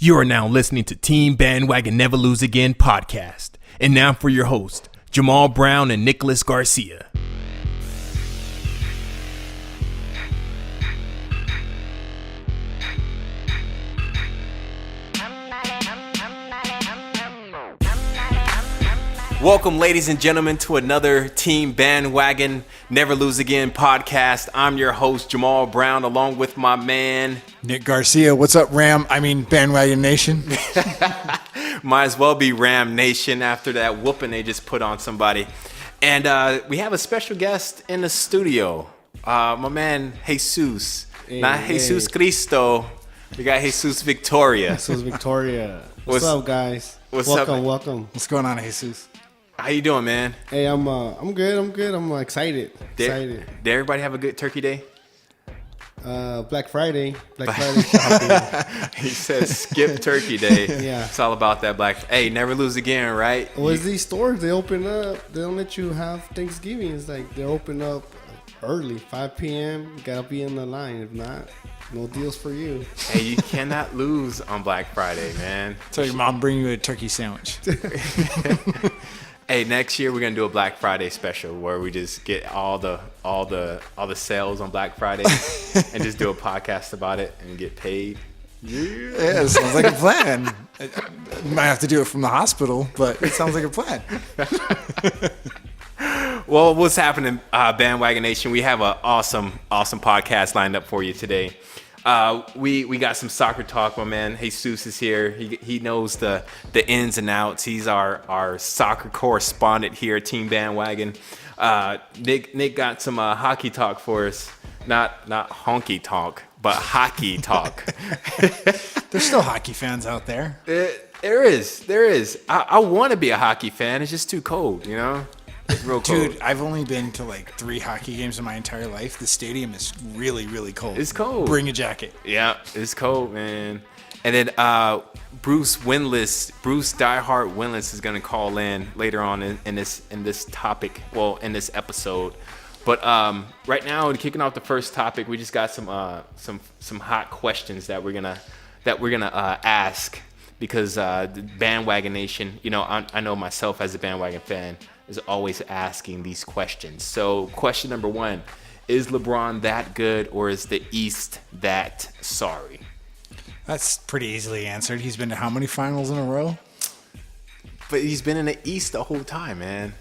You are now listening to Team Bandwagon Never Lose Again podcast. And now for your host, Jamal Brown and Nicholas Garcia. Welcome, ladies and gentlemen, to another Team Bandwagon Never Lose Again podcast. I'm your host, Jamal Brown, along with my man, Nick Garcia. What's up, Bandwagon Nation? Might as well be Ram Nation after that whooping they just put on somebody. And we have a special guest in the studio, my man, Jesus. Not Jesus Cristo. We got Jesus Victoria. Jesus Victoria. What's up, guys? Welcome. What's going on, Jesus? How you doing, man? Hey, I'm good. I'm excited. Did everybody have a good Turkey Day? Black Friday shopping. He said skip Turkey Day. Yeah. It's all about that Hey, never lose again, right? Well, these stores, they open up. They don't let you have Thanksgiving. It's like they open up early, 5 p.m. You gotta be in the line. If not, no deals for you. Hey, you cannot lose on Black Friday, man. So your mom bring you a turkey sandwich. Hey, next year we're gonna do a Black Friday special where we just get all the sales on Black Friday and just do a podcast about it and get paid. Yeah, it sounds like a plan. You might have to do it from the hospital, but it sounds like a plan. Well, what's happening, Bandwagon Nation? We have an awesome podcast lined up for you today. We got some soccer talk. My man Jesus is here. He knows the ins and outs. He's our soccer correspondent here at Team Bandwagon. Nick got some hockey talk for us. Not honky talk, but hockey talk. There's still hockey fans out there. There is. I want to be a hockey fan. It's just too cold, you know? It's real cold. Dude, I've only been to like 3 hockey games in my entire life. The stadium is really, really cold. It's cold. Bring a jacket. Yeah, it's cold, man. And then Bruce Diehard Winless is gonna call in later on in this topic. Well, in this episode. But right now, kicking off the first topic, we just got some hot questions that we're gonna ask because the Bandwagon Nation. You know, I know myself as a Bandwagon fan is always asking these questions. So question number 1, is LeBron that good or is the East that sorry? That's pretty easily answered. He's been to how many finals in a row? But he's been in the East the whole time, man.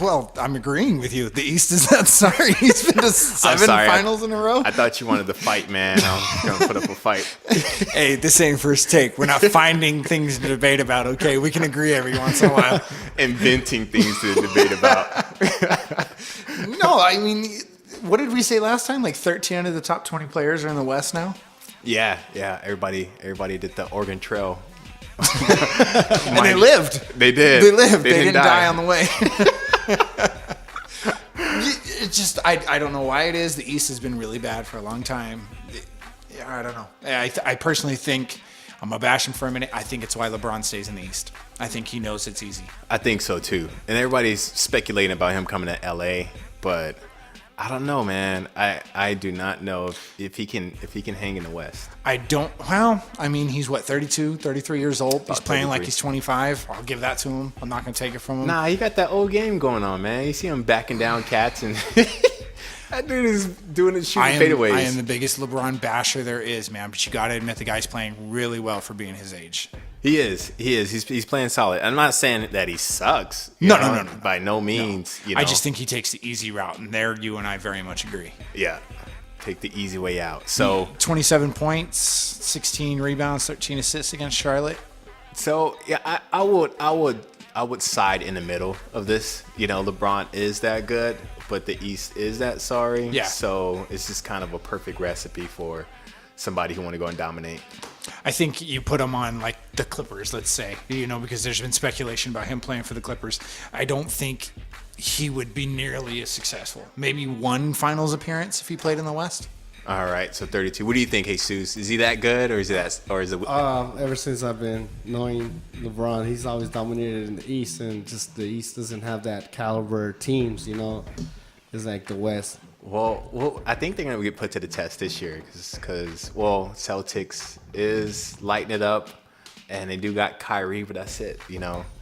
Well, I'm agreeing with you. The East is not sorry. He's been to 7 finals in a row. I thought you wanted to fight, man. I was going to put up a fight. Hey, this ain't first take. We're not finding things to debate about, okay? We can agree every once in a while. Inventing things to debate about. No, I mean, what did we say last time? Like 13 out of the top 20 players are in the West now? Yeah. Everybody did the Oregon Trail. And they lived. They did. They lived. They didn't die on the way. It's just, I don't know why it is. The East has been really bad for a long time. I don't know. I personally think, I'm going to bash him for a minute. I think it's why LeBron stays in the East. I think he knows it's easy. I think so too. And everybody's speculating about him coming to LA, but I don't know, man. I do not know if he can hang in the West. Well, I mean, he's 32, 33 years old. He's playing 33. like he's 25. I'll give that to him. I'm not going to take it from him. Nah, he got that old game going on, man. You see him backing down cats and that dude is doing it shooting fadeaways. I am the biggest LeBron basher there is, man. But you got to admit the guy's playing really well for being his age. He is. He's playing solid. I'm not saying that he sucks. No. By no means. No. You know? I just think he takes the easy route, and there you and I very much agree. Yeah. Take the easy way out. So 27 points, 16 rebounds, 13 assists against Charlotte. So yeah, I would side in the middle of this. You know, LeBron is that good, but the East is that sorry. Yeah. So it's just kind of a perfect recipe for somebody who want to go and dominate. I think you put him on like the Clippers, let's say, you know, because there's been speculation about him playing for the Clippers. I don't think he would be nearly as successful. Maybe one finals appearance if he played in the West. All right, so 32. What do you think, Jesus? Is he that good, or is it? Ever since I've been knowing LeBron, he's always dominated in the East, and just the East doesn't have that caliber teams, you know. It's like the West. Well, I think they're going to get put to the test this year because Celtics is lighting it up. and they do got Kyrie, but that's it.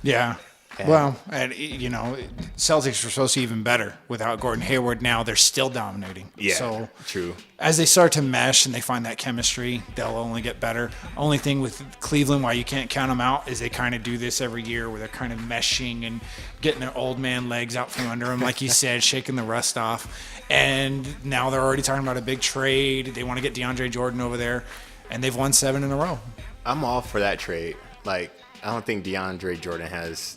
Yeah. And- Well, and Celtics were supposed to be even better without Gordon Hayward. Now they're still dominating. Yeah, So true. as they start to mesh and they find that chemistry, they'll only get better. Only thing with Cleveland, why you can't count them out, is they kind of do this every year where they're kind of meshing and getting their old man legs out from under them, like you said, shaking the rust off. And now they're already talking about a big trade. They want to get DeAndre Jordan over there, and they've won 7 in a row. I'm all for that trade. Like, I don't think DeAndre Jordan has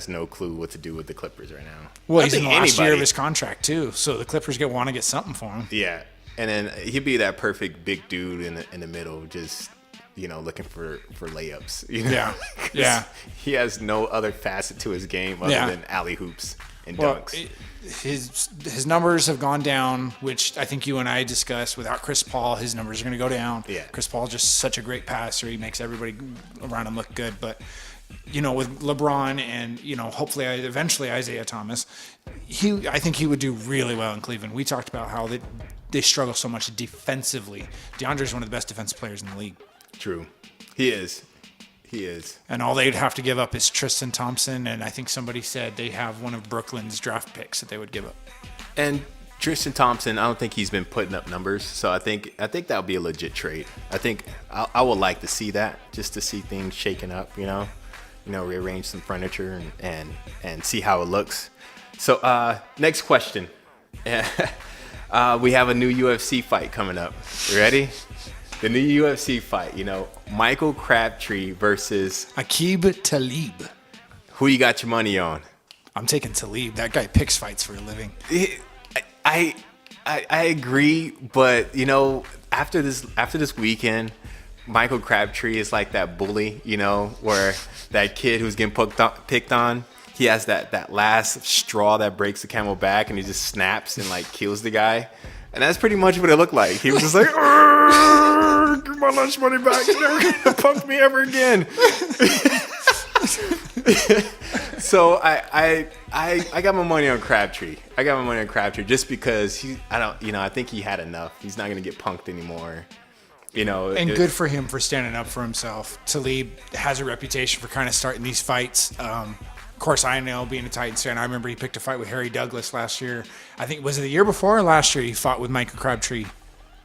no clue what to do with the Clippers right now. Well, I he's in think the last year of anybody- his contract too, so the Clippers want to get something for him. Yeah, and then he'd be that perfect big dude in the middle, just looking for layups. Yeah, 'Cause yeah. He has no other facet to his game other Yeah. than alley hoops and Well, dunks. his numbers have gone down, which I think you and I discussed. Without Chris Paul, his numbers are going to go down. Yeah. Chris Paul's just such a great passer. He makes everybody around him look good. But, with LeBron and, hopefully eventually Isaiah Thomas, I think he would do really well in Cleveland. We talked about how they struggle so much defensively. DeAndre's one of the best defensive players in the league. True, he is. He is. And all they'd have to give up is Tristan Thompson, and I think somebody said they have one of Brooklyn's draft picks that they would give up. And Tristan Thompson, I don't think he's been putting up numbers, so I think that would be a legit trade. I think I would like to see that, just to see things shaken up, rearrange some furniture and see how it looks. So next question. We have a new UFC fight coming up. You ready? The new UFC fight, Michael Crabtree versus Aqib Talib. who you got your money on? I'm taking Talib. That guy picks fights for a living. I agree, but after this weekend, Michael Crabtree is like that bully, where that kid who's getting picked on, he has that last straw that breaks the camel back, and he just snaps and like kills the guy, and that's pretty much what it looked like. He was just like, "Give my lunch money back! You're never gonna punk me ever again." So I got my money on Crabtree. I got my money on Crabtree just because I think he had enough. He's not gonna get punked anymore. And good for him for standing up for himself. Talib has a reputation for kind of starting these fights. Of course, I know being a Titans fan, I remember he picked a fight with Harry Douglas last year. I think, was it the year before or last year he fought with Michael Crabtree?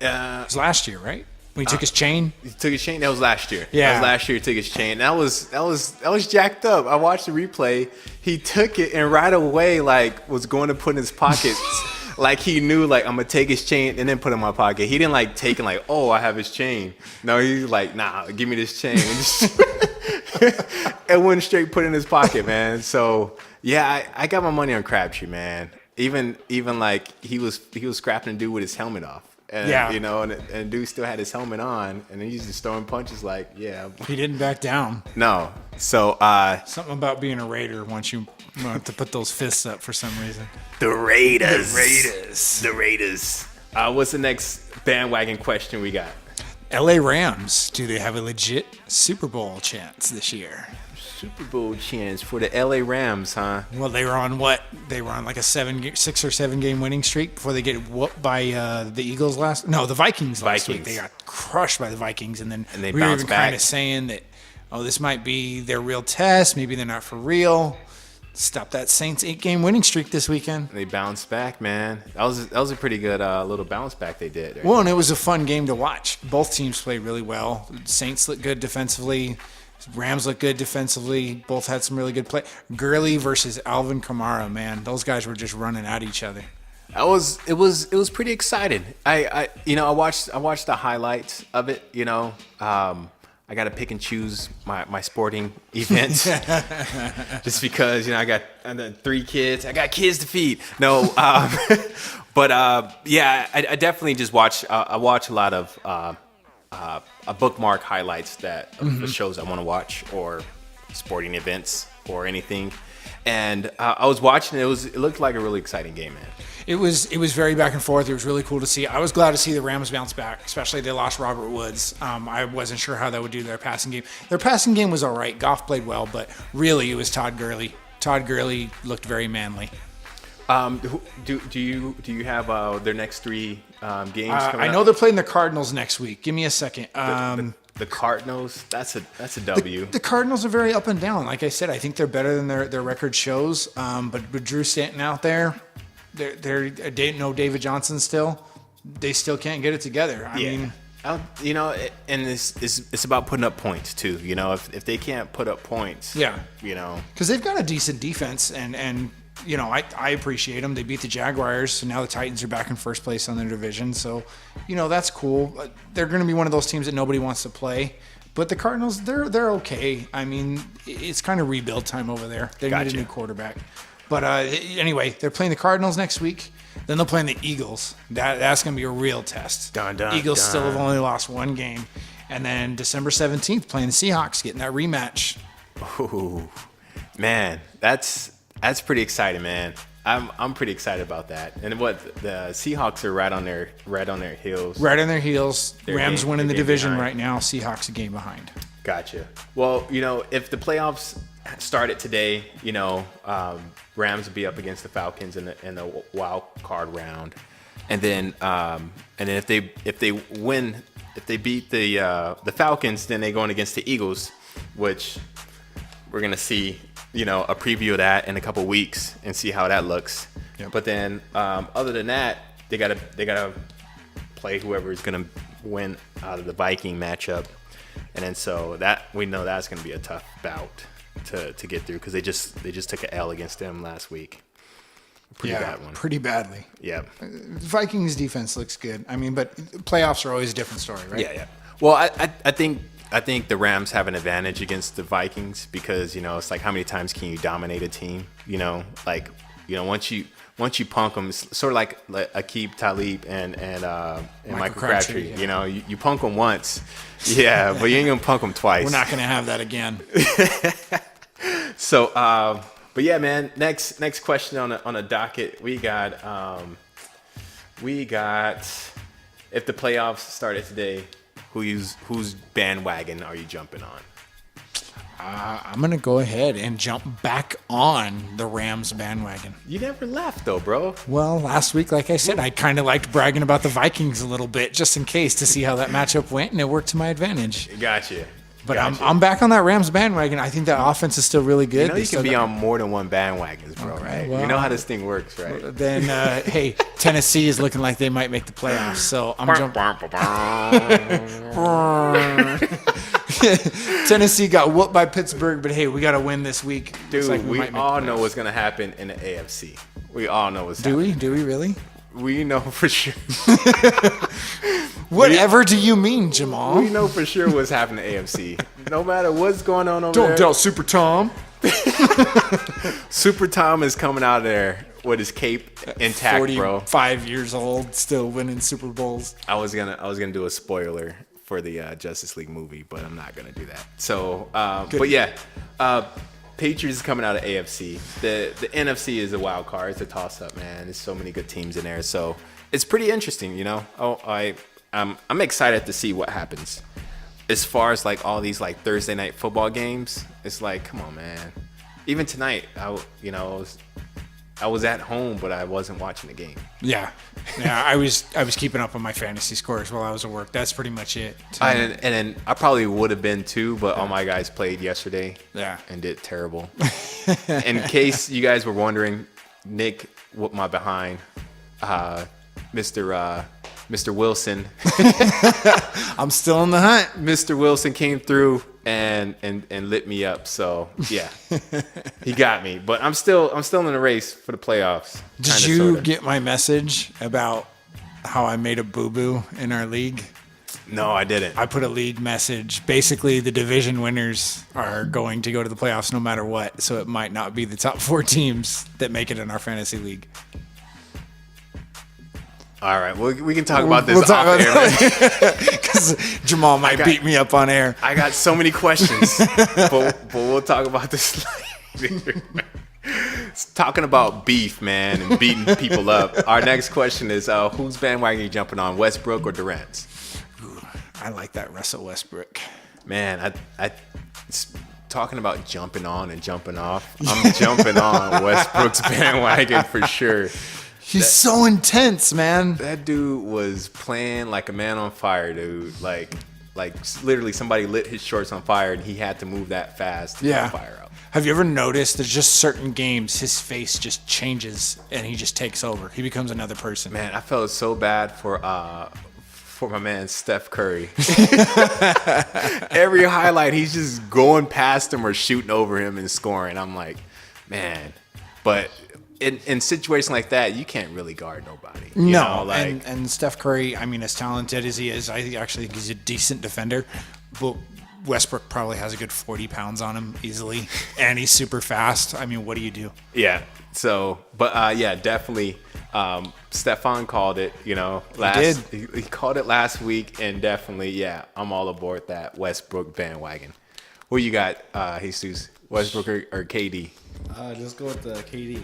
It was last year, right? When he took his chain? He took his chain? That was last year. Yeah. That was last year he took his chain. That was jacked up. I watched the replay. He took it and right away was going to put in his pockets. Like he knew, I'm gonna take his chain and then put it in my pocket. He didn't take it oh, I have his chain. No, he's like, nah, give me this chain. And went straight put it in his pocket, man. So yeah, I got my money on Crabtree, man. Even he was scrapping a dude with his helmet off. And, Yeah. And dude still had his helmet on, and then he's just throwing punches yeah. He didn't back down. No. So Something about being a Raider once you want to put those fists up for some reason. the Raiders. What's the next bandwagon question we got? LA Rams, do they have a legit Super Bowl chance this year? Super Bowl chance for the LA Rams, huh? Well, they were on what? They were on like a 6 or 7 game winning streak before they get whooped by the Eagles the Vikings last week. Vikings. They got crushed by the Vikings, and then they we were bounced even back. kind of saying that, this might be their real test. Maybe they're not for real. Stop that Saints 8-game winning streak this weekend. They bounced back, man. That was a pretty good little bounce back they did. Right? Well, and it was a fun game to watch. Both teams played really well. Saints looked good defensively. Rams looked good defensively. Both had some really good play. Gurley versus Alvin Kamara, man. Those guys were just running at each other. It was pretty exciting. I watched the highlights of it. I got to pick and choose my sporting events just because I got 3 kids. I got kids to feed. No, but yeah, I definitely just watch. I watch a lot of bookmark highlights of shows I want to watch or sporting events or anything. And I was watching. It looked like a really exciting game, man. It was very back and forth. It was really cool to see. I was glad to see the Rams bounce back, especially they lost Robert Woods. I wasn't sure how that would do their passing game. Their passing game was all right. Goff played well, but really it was Todd Gurley. Todd Gurley looked very manly. Do you have their next 3 games? I know they're playing the Cardinals next week. Give me a second. the Cardinals, that's a W. The Cardinals are very up and down. Like I said, I think they're better than their record shows. But with Drew Stanton out there, they're no David Johnson still. They still can't get it together. I mean, you know, and it's about putting up points too. You know, if they can't put up points, you know, because they've got a decent defense, and you know, I appreciate them. They beat the Jaguars, so now the Titans are back in first place on their division. So, you know, that's cool. They're going to be one of those teams that nobody wants to play. But the Cardinals, they're okay. I mean, it's kind of rebuild time over there. They need a new quarterback. But anyway, they're playing the Cardinals next week. Then they'll play the Eagles. That's going to be a real test. Eagles still have only lost one game. And then December 17th, playing the Seahawks, getting that rematch. Ooh, man, that's pretty exciting, man. I'm pretty excited about that. And what the Seahawks are right on their heels. Right on their heels. Rams winning the division behind. right now. Seahawks a game behind. Gotcha. Well, you know, if the playoffs started today, you know, Rams would be up against the Falcons in the wild card round, and then if they win, if they beat the Falcons, then they're going against the Eagles, which we're gonna see, you know, a preview of that in a couple weeks and see how that looks. Yep. But then, other than that, they gotta play whoever is gonna win out of the Viking matchup, and then so that we know that's gonna be a tough bout to get through because they just took an L against them last week. Pretty bad one. Pretty badly. Yep. Vikings defense looks good. I mean, but playoffs are always a different story, right? Yeah. Well, I think the Rams have an advantage against the Vikings because, you know, it's like how many times can you dominate a team? You know, like, you know, once you punk them, it's sort of like Aqib Talib and Michael Crabtree. Yeah. You know, you punk them once, but you ain't gonna punk them twice. We're not gonna have that again. So, but yeah, man. Next question on a docket, we got if the playoffs started today, whose bandwagon are you jumping on? I'm going to go ahead and jump back on the Rams bandwagon. You never left, though, bro. Well, last week, like I said, I kind of liked bragging about the Vikings a little bit just in case to see how that matchup went, and it worked to my advantage. Gotcha. But I'm back on that Rams bandwagon. I think that offense is still really good. You know you can be on more than one bandwagons, bro, right? Well, you know how this thing works, right? Then, hey, Tennessee is looking like they might make the playoffs, so I'm jumping. Tennessee got whooped by Pittsburgh, but hey, we got to win this week. Dude, we all know what's going to happen in the AFC. We all know what's happening. Do we really? We know for sure. Whatever do you mean, Jamal? We know for sure what's happening in the AFC. No matter what's going on over Don't there. doubt Super Tom. Super Tom is coming out of there with his cape intact, bro. 45 years old, still winning Super Bowls. I was gonna do a spoiler for the Justice League movie, but I'm not gonna do that. So, but yeah, Patriots is coming out of AFC. The NFC is a wild card. It's a toss up, man. There's so many good teams in there, so it's pretty interesting, you know. I'm excited to see what happens. As far as like all these like Thursday night football games, it's like, come on, man. Even tonight, I was at home, but I wasn't watching the game. Yeah, I was keeping up on my fantasy scores while I was at work. That's pretty much it. And then I probably would have been too, but all my guys played yesterday. Yeah. And did terrible. In case you guys were wondering, Nick whooped my behind. Mr. Wilson. I'm still in the hunt. Mr. Wilson came through and lit me up. So yeah, he got me. But I'm still in the race for the playoffs. Did you get my message about how I made a boo-boo in our league? No, I didn't. I put a league message. Basically, the division winners are going to go to the playoffs no matter what. So it might not be the top 4 teams that make it in our fantasy league. All right, well, we can talk about this off air, because Jamal might beat me up on air. I got so many questions, but we'll talk about this later. It's talking about beef, man, and beating people up. Our next question is, whose bandwagon are you jumping on, Westbrook or Durant's? I like that Russell Westbrook. Man, it's talking about jumping on and jumping off. I'm jumping on Westbrook's bandwagon for sure. He's so intense, man. That dude was playing like a man on fire, dude. Like Like literally, somebody lit his shorts on fire, and he had to move that fast to put the fire out. Have you ever noticed there's just certain games his face just changes and he just takes over? He becomes another person. Man, I felt so bad for my man Steph Curry. Every highlight, he's just going past him or shooting over him and scoring. I'm like, man. But in situations like that, you can't really guard nobody. You know, like, and Steph Curry, I mean, as talented as he is, I actually think he's a decent defender. But Westbrook probably has a good 40 pounds on him easily, and he's super fast. I mean, what do you do? Yeah. So, but yeah, definitely. Stefan called it. You know, he called it last week, and definitely, yeah, I'm all aboard that Westbrook bandwagon. Who you got, Jesus? Westbrook or KD? Just go with the KD.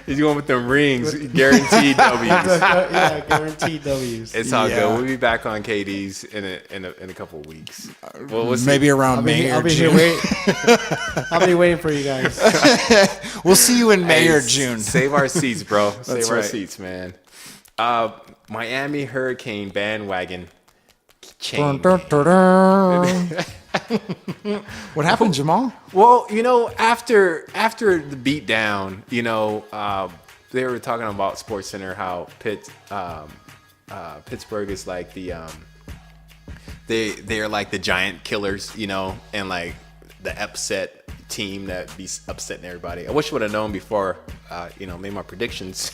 He's going with them rings, guaranteed W's. Yeah, guaranteed W's. It's all good. We'll be back on KD's in a couple of weeks. Well, we'll maybe around May or June. I'll be waiting for you guys. We'll see you in May or June. Save our seats, bro. Save our right. seats, man. Miami Hurricane bandwagon chain. What happened, Jamal? Well, you know, after the beatdown, you know, they were talking about SportsCenter how Pittsburgh is like the they're like the giant killers, you know, and like the upset team that be upsetting everybody. I wish I would have known before, you know, made my predictions.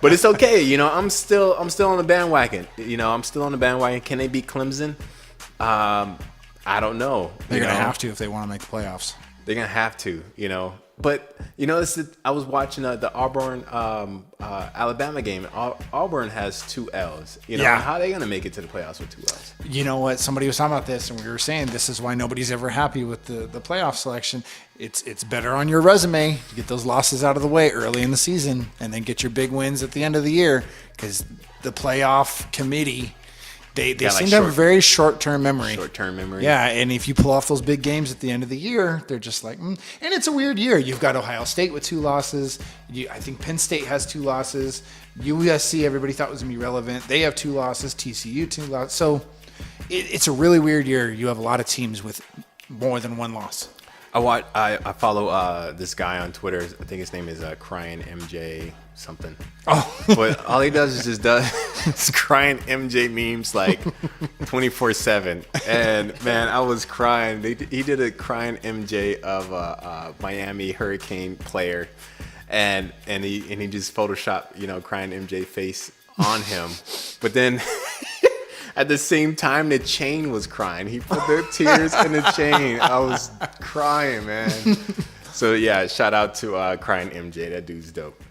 But it's okay, you know. I'm still on the bandwagon. You know, I'm still on the bandwagon. Can they beat Clemson? I don't know. They're going to have to if they want to make the playoffs. They're going to have to, you know. But, you know, I was watching the Auburn Alabama game. Auburn has 2 L's. You know, how are they going to make it to the playoffs with 2 L's? You know what? Somebody was talking about this, and we were saying this is why nobody's ever happy with the playoff selection. It's better on your resume to get those losses out of the way early in the season and then get your big wins at the end of the year, because the playoff committee – They seem to have a very short-term memory. Short-term memory. Yeah, and if you pull off those big games at the end of the year, they're just like, And it's a weird year. You've got Ohio State with 2 losses. I think Penn State has 2 losses. USC, everybody thought was going to be relevant. They have 2 losses. TCU, 2 losses. So it's a really weird year. You have a lot of teams with more than 1 loss. I follow this guy on Twitter. I think his name is Crying MJ something. Oh, but all he does is just crying MJ memes like 24/7. And man, I was crying. He did a crying MJ of a Miami Hurricane player, and he just photoshopped, you know, crying MJ face on him. But then at the same time, the chain was crying. He put the tears in the chain. I was crying, man. So yeah, shout out to crying MJ. That dude's dope.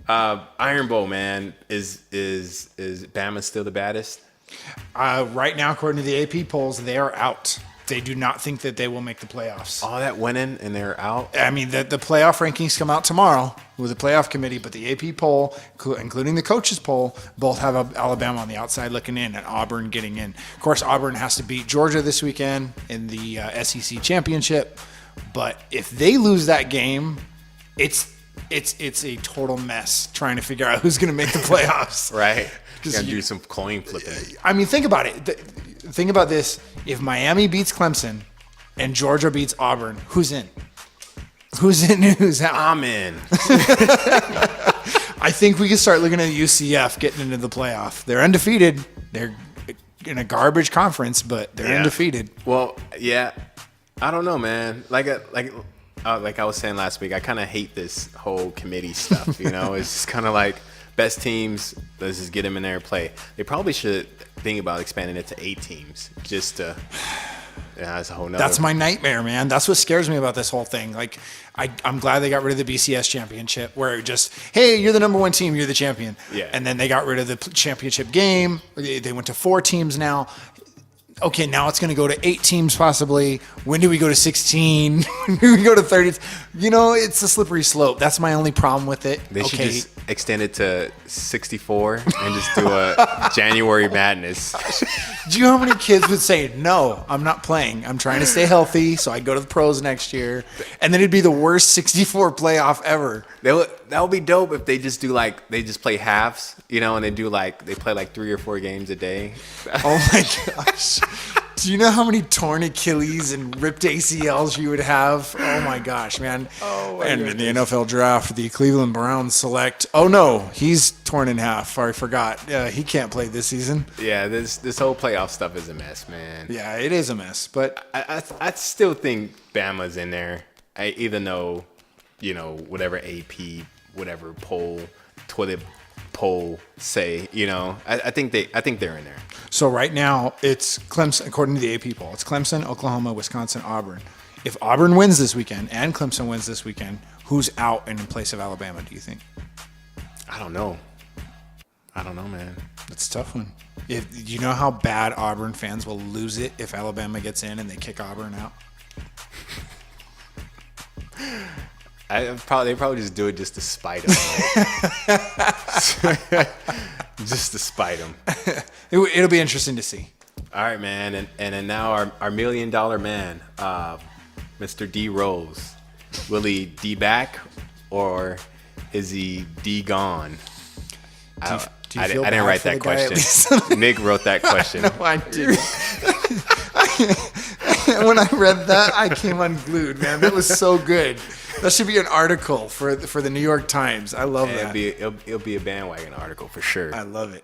Iron Bowl, man, is Bama still the baddest? Right now, according to the AP polls, they are out. They do not think that they will make the playoffs. All that winning and they're out? I mean, the playoff rankings come out tomorrow with the playoff committee, but the AP poll, including the coaches poll, both have Alabama on the outside looking in and Auburn getting in. Of course, Auburn has to beat Georgia this weekend in the SEC championship, but if they lose that game, it's a total mess trying to figure out who's going to make the playoffs. Right. You got to do some coin flipping. I mean, think about it. Think about this. If Miami beats Clemson and Georgia beats Auburn, who's in? Who's in and who's out? I'm in. I think we can start looking at UCF getting into the playoff. They're undefeated. They're in a garbage conference, but they're undefeated. Well, yeah. I don't know, man. Like I was saying last week, I kind of hate this whole committee stuff. You know, it's just kind of like best teams, let's just get them in there and play. They probably should think about expanding it to 8 teams just to. Yeah, that's a whole nother. That's my nightmare, man. That's what scares me about this whole thing. Like, I'm glad they got rid of the BCS championship, where it just, hey, you're the number 1 team, you're the champion. Yeah. And then they got rid of the championship game. They went to 4 teams now. Okay, now it's going to go to 8 teams possibly. When do we go to 16? When do we go to 30? You know, it's a slippery slope. That's my only problem with it. They should just extend it to 64 and just do a January Madness. Do you know how many kids would say, no, I'm not playing. I'm trying to stay healthy, so I go to the pros next year. And then it'd be the worst 64 playoff ever. that would be dope if they just do like they just play halves, and they play like 3 or 4 games a day. Oh my gosh. Do you know how many torn Achilles and ripped ACLs you would have? Oh my gosh, man. And in the NFL draft, the Cleveland Browns select. Oh no, he's torn in half. I forgot. He can't play this season. Yeah, this whole playoff stuff is a mess, man. Yeah, it is a mess. But I still think Bama's in there. Even though, whatever AP, whatever toilet poll say, I think they're in there. So right now it's Clemson, according to the AP poll. It's Clemson, Oklahoma, Wisconsin, Auburn. If Auburn wins this weekend and Clemson wins this weekend, who's out and in place of Alabama, do you think? I don't know, man. That's a tough one. You know how bad Auburn fans will lose it if Alabama gets in and they kick Auburn out? They probably just do it just to spite them. Just to spite them. It'll be interesting to see. All right, man. And then now our $1 million man, Mr. D Rose. Will he D back or is he D gone? I didn't write that question. Nick wrote that question. No, I didn't. When I read that, I came unglued, man. That was so good. That should be an article for the New York Times. I love that. It'll be a bandwagon article for sure. I love it.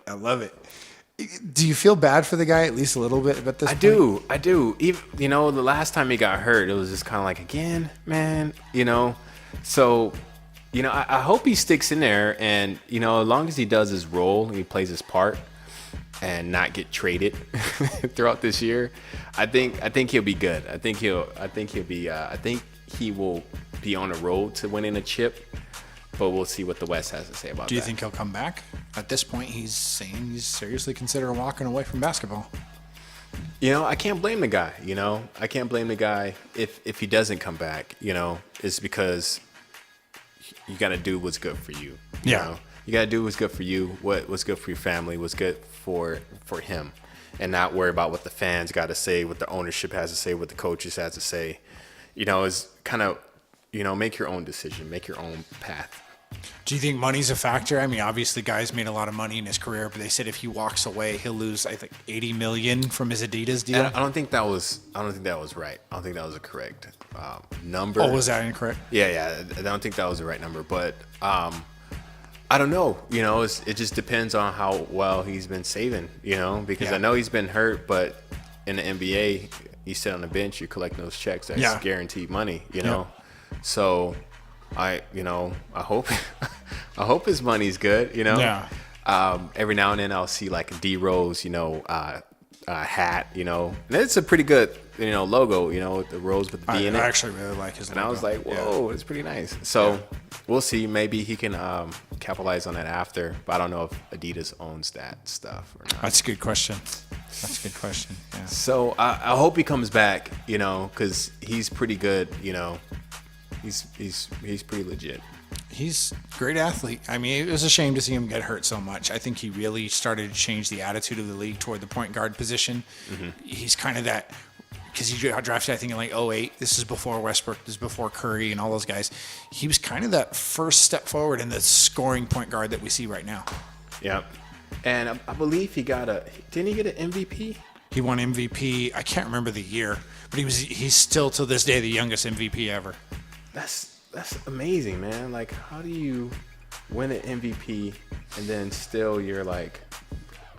Do you feel bad for the guy at least a little bit at this point? I do. Even, the last time he got hurt, it was just kind of like, again, man, So, I hope he sticks in there and, as long as he does his role and he plays his part and not get traded throughout this year, I think he'll be good. I think he will be on the road to winning a chip, but we'll see what the West has to say about that. Do you think he'll come back? At this point, he's saying he's seriously considering walking away from basketball. I can't blame the guy. I can't blame the guy if he doesn't come back. It's because you got to do what's good for you. You got to do what's good for you. What's good for your family. What's good for him, and not worry about what the fans got to say, what the ownership has to say, what the coaches has to say. Is kind of, make your own decision, make your own path. Do you think money's a factor? I mean, obviously, guy's made a lot of money in his career, but they said if he walks away, he'll lose, I think, $80 million from his Adidas deal. I don't think that was right. I don't think that was a correct number. Oh, was that incorrect? Yeah. I don't think that was the right number, but I don't know. It just depends on how well he's been saving. Because I know he's been hurt, but in the NBA, you sit on the bench, you collect those checks. That's guaranteed money. So I hope I hope his money's good. Every now and then I'll see like a D Rose, hat. And it's a pretty good logo. With the rose with the D in it. I actually really like his logo. And I was like, whoa, it's pretty nice. So we'll see. Maybe he can capitalize on that after. But I don't know if Adidas owns that stuff or not. That's a good question. Yeah. So I hope he comes back. Because he's pretty good. He's pretty legit. He's a great athlete. I mean, it was a shame to see him get hurt so much. I think he really started to change the attitude of the league toward the point guard position. Mm-hmm. He's kind of that, because he got drafted, I think, in like 2008. This is before Westbrook. This is before Curry and all those guys. He was kind of that first step forward in the scoring point guard that we see right now. Yeah. And I believe didn't he get an MVP? He won MVP. I can't remember the year, but he's still to this day the youngest MVP ever. That's amazing, man. Like, how do you win an MVP and then still you're like,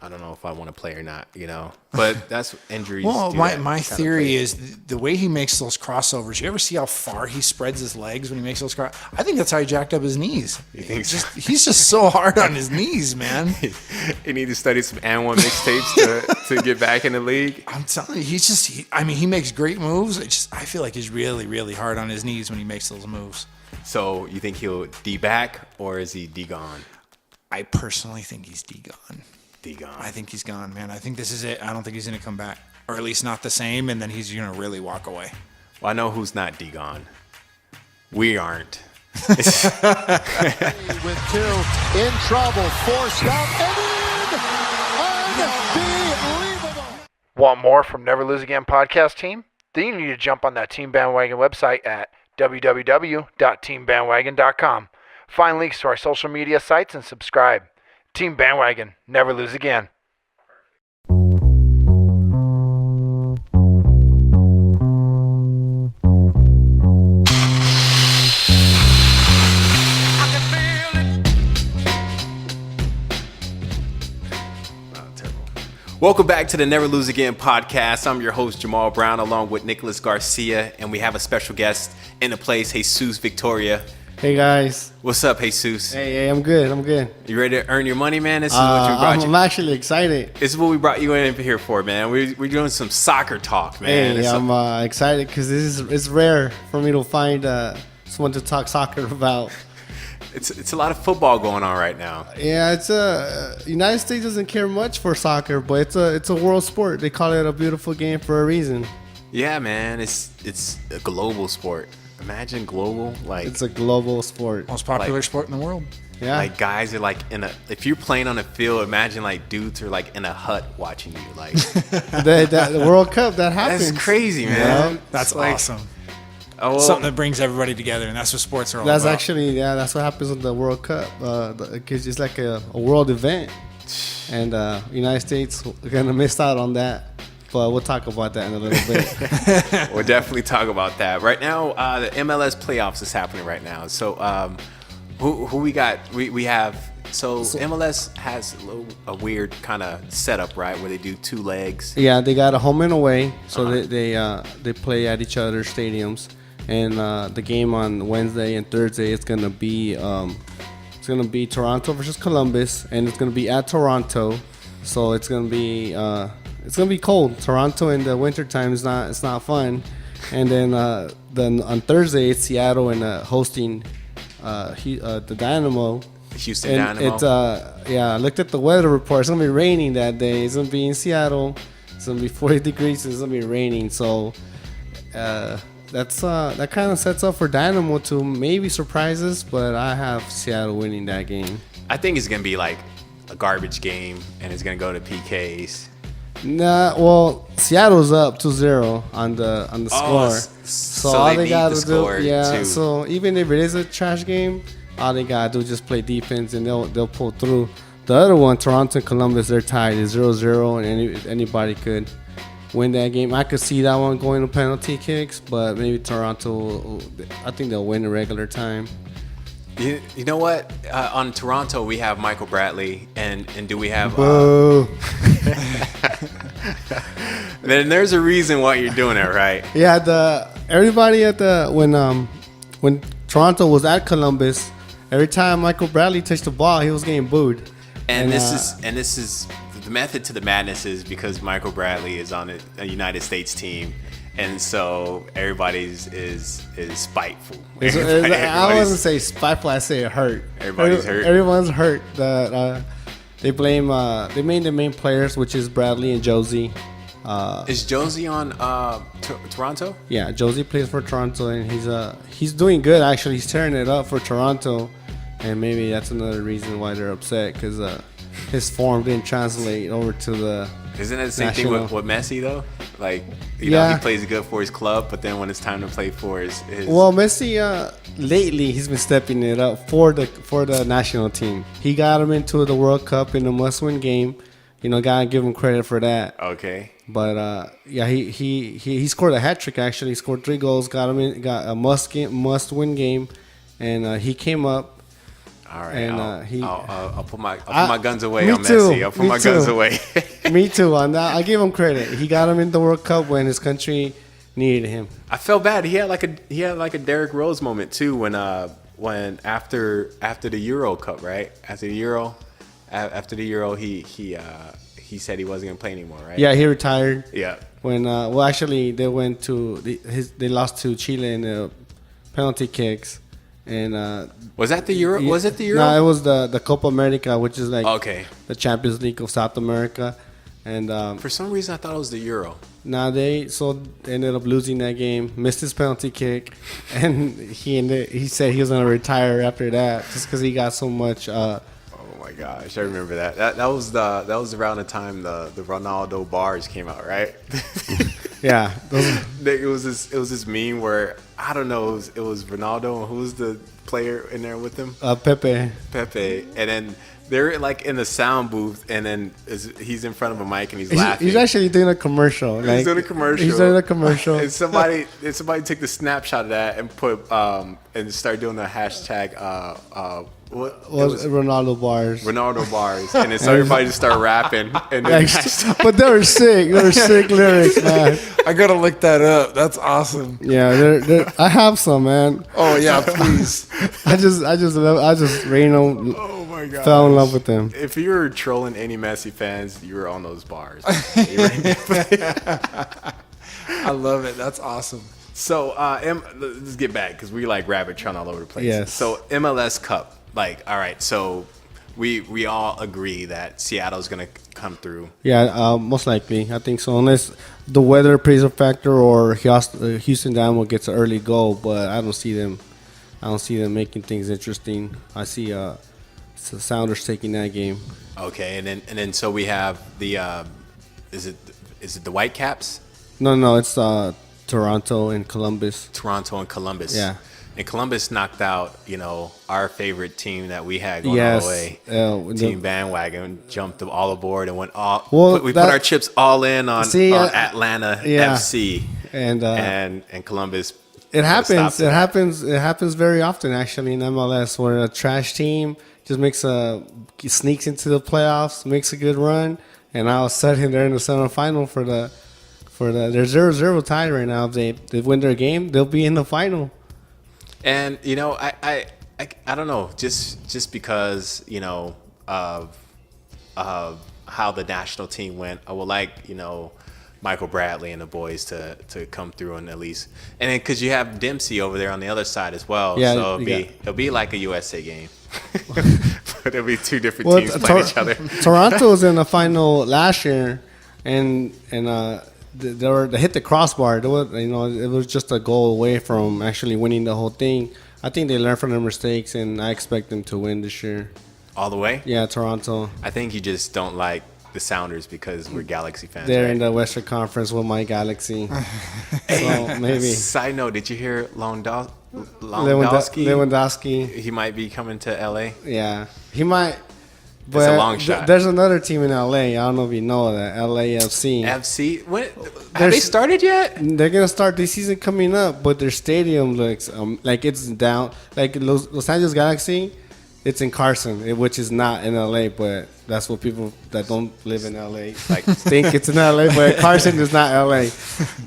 I don't know if I want to play or not, But that's injuries. Well, my theory is the way he makes those crossovers. You ever see how far he spreads his legs when he makes those crossovers? I think that's how he jacked up his knees. You think so? He's just so hard on his knees, man. You need to study some and one mixtapes to get back in the league. I'm telling you, he makes great moves. I feel like he's really, really hard on his knees when he makes those moves. So you think he'll D back or is he D gone? I personally think he's D gone. D gone. I think he's gone, man. I think this is it. I don't think he's going to come back, or at least not the same, and then he's going to really walk away. Well, I know who's not D gone. We aren't. With two, in trouble, forced out, and in! Unbelievable! Want more from Never Lose Again podcast team? Then you need to jump on that Team Bandwagon website at www.teambandwagon.com. Find links to our social media sites and subscribe. Team Bandwagon, never lose again. Welcome back to the Never Lose Again podcast. I'm your host, Jamal Brown, along with Nicholas Garcia, and we have a special guest in the place, Jesus Victoria. Hey guys. What's up, Jesus? Hey, I'm good. You ready to earn your money, man? This is what we brought I'm actually excited. This is what we brought you in here for, man. We're doing some soccer talk, man. Hey, I'm excited because it's rare for me to find someone to talk soccer about. It's a lot of football going on right now. Yeah, it's United States doesn't care much for soccer, but it's a world sport. They call it a beautiful game for a reason. Yeah, man. It's a global sport. Imagine global, like it's a global sport. Most popular sport in the world. Yeah, like guys are like if you're playing on a field, imagine like dudes are like in a hut watching you. Like the World Cup that happens. That's crazy, man. Yeah. That's like, awesome. Oh, well, Something that brings everybody together, and that's what sports are all That's about. actually, that's what happens with the World Cup. Because it's like a world event, and United States are gonna miss out on that. But we'll talk about that in a little bit. We'll definitely talk about that. Right now, the MLS playoffs is happening right now. So, who we got? We have. So MLS has a weird kind of setup, right, where they do two legs. Yeah, they got a home and away, so they play at each other's stadiums. And the game on Wednesday and Thursday it's gonna be Toronto versus Columbus, and it's gonna be at Toronto. So it's gonna be cold. Toronto in the wintertime is not fun. And then on Thursday it's Seattle and hosting the Dynamo. Houston Dynamo. It's I looked at the weather report. It's gonna be raining that day. It's gonna be in Seattle. It's gonna be 40 degrees. It's gonna be raining. So that kind of sets up for Dynamo to maybe surprise us. But I have Seattle winning that game. I think it's gonna be like a garbage game, and it's gonna go to PKs. Nah, well, Seattle's up 2-0 on the score. So all they they beat gotta the score, do, too. So even if it is a trash game, all they gotta do is just play defense, and they'll pull through. The other one, Toronto and Columbus, they're tied. It's 0-0, and anybody could win that game. I could see that one going to penalty kicks, but maybe Toronto, I think they'll win in regular time. You know what? On Toronto, we have Michael Bradley, and do we have? Boo. Then there's a reason why you're doing it, right? Yeah, everybody at when Toronto was at Columbus, every time Michael Bradley touched the ball, he was getting booed. And this is the method to the madness is because Michael Bradley is on a United States team, and so everybody's is spiteful. I wouldn't say spiteful. I say it hurt. Everybody's hurt. Everyone's hurt. They blame they made the main players, which is Bradley and Josie. Is Josie on Toronto? Yeah, Josie plays for Toronto, and he's doing good actually. He's tearing it up for Toronto, and maybe that's another reason why they're upset because his form didn't translate over to the. Isn't that the same thing with Messi though? Like, you know, he plays good for his club, but then when it's time to play for his well, Messi lately he's been stepping it up for the national team. He got him into the World Cup in a must-win game. You know, gotta give him credit for that. Okay. But he scored a hat trick actually. He scored 3 goals, got a must-win game, and he came up. All right, and I'll put my guns away on too, Messi. I'll put my guns too. away. Me too. On that, I give him credit. He got him in the World Cup when his country needed him. I felt bad. He had like a Derrick Rose moment too when after the Euro Cup, right? After the Euro, he said he wasn't gonna play anymore, right? Yeah, he retired. Yeah. When actually they went to they lost to Chile in the penalty kicks. And was that the Euro? Was it the Euro? No, it was the Copa America, which is like the Champions League of South America. And for some reason, I thought it was the Euro. They ended up losing that game, missed his penalty kick, and he said he was gonna retire after that just because he got so much. Oh my gosh, I remember that. That was around the time the Ronaldo bars came out, right? Yeah, it was this meme where I don't know. It was Ronaldo. And who was the player in there with him? Pepe. Pepe. And then they're like in the sound booth, and then he's in front of a mic and he's laughing. He's actually doing a commercial. He's doing a commercial. He's doing a commercial. And somebody took the snapshot of that and put and started doing the hashtag. What was Ronaldo bars. Ronaldo bars, and then so everybody just started rapping. And then but they were sick. They were sick lyrics, man. I gotta look that up. That's awesome. Yeah, I have some, man. Oh yeah, please. I just Reno. Oh my god, fell in love with them. If you were trolling any Messi fans, you were on those bars. I love it. That's awesome. So let's get back because we like rabbit trail all over the place. Yes. So MLS Cup. Like, all right, so we all agree that Seattle's going to come through. Yeah, most likely. I think so. Unless the weather plays a factor or Houston Dynamo gets an early goal, but I don't see them making things interesting. I see the Sounders taking that game. Okay, and then so we have the is it the Whitecaps? No, it's Toronto and Columbus. Toronto and Columbus. Yeah. And Columbus knocked out, our favorite team that we had going all the way. Team Bandwagon jumped all aboard and went all. We put our chips all in on Atlanta FC and Columbus. It happens. It happens. It happens very often, actually, in MLS, where a trash team just sneaks into the playoffs, makes a good run, and all of a sudden they're in the semifinal for the. They're 0-0 tied right now. If they win their game, they'll be in the final. And I don't know, just because of how the national team went, I would like Michael Bradley and the boys to come through and at least, and then because you have Dempsey over there on the other side as well, yeah, so it'll be like a USA game, but it'll be two different teams playing each other. Toronto was in the final last year, and they hit the crossbar. It was just a goal away from actually winning the whole thing. I think they learned from their mistakes, and I expect them to win this year. All the way? Yeah, Toronto. I think you just don't like the Sounders because we're Galaxy fans. They're right? in the Western Conference with my Galaxy. So maybe. Side note, did you hear Lewandowski? Lewandowski. He might be coming to LA. Yeah, he might. But it's a long shot. There's another team in LA. I don't know if you know that. LAFC. FC? Have they started yet? They're going to start this season coming up, but their stadium looks like it's down. Like Los Angeles Galaxy, it's in Carson, which is not in LA, but that's what people that don't live in LA think it's in LA, but Carson is not LA.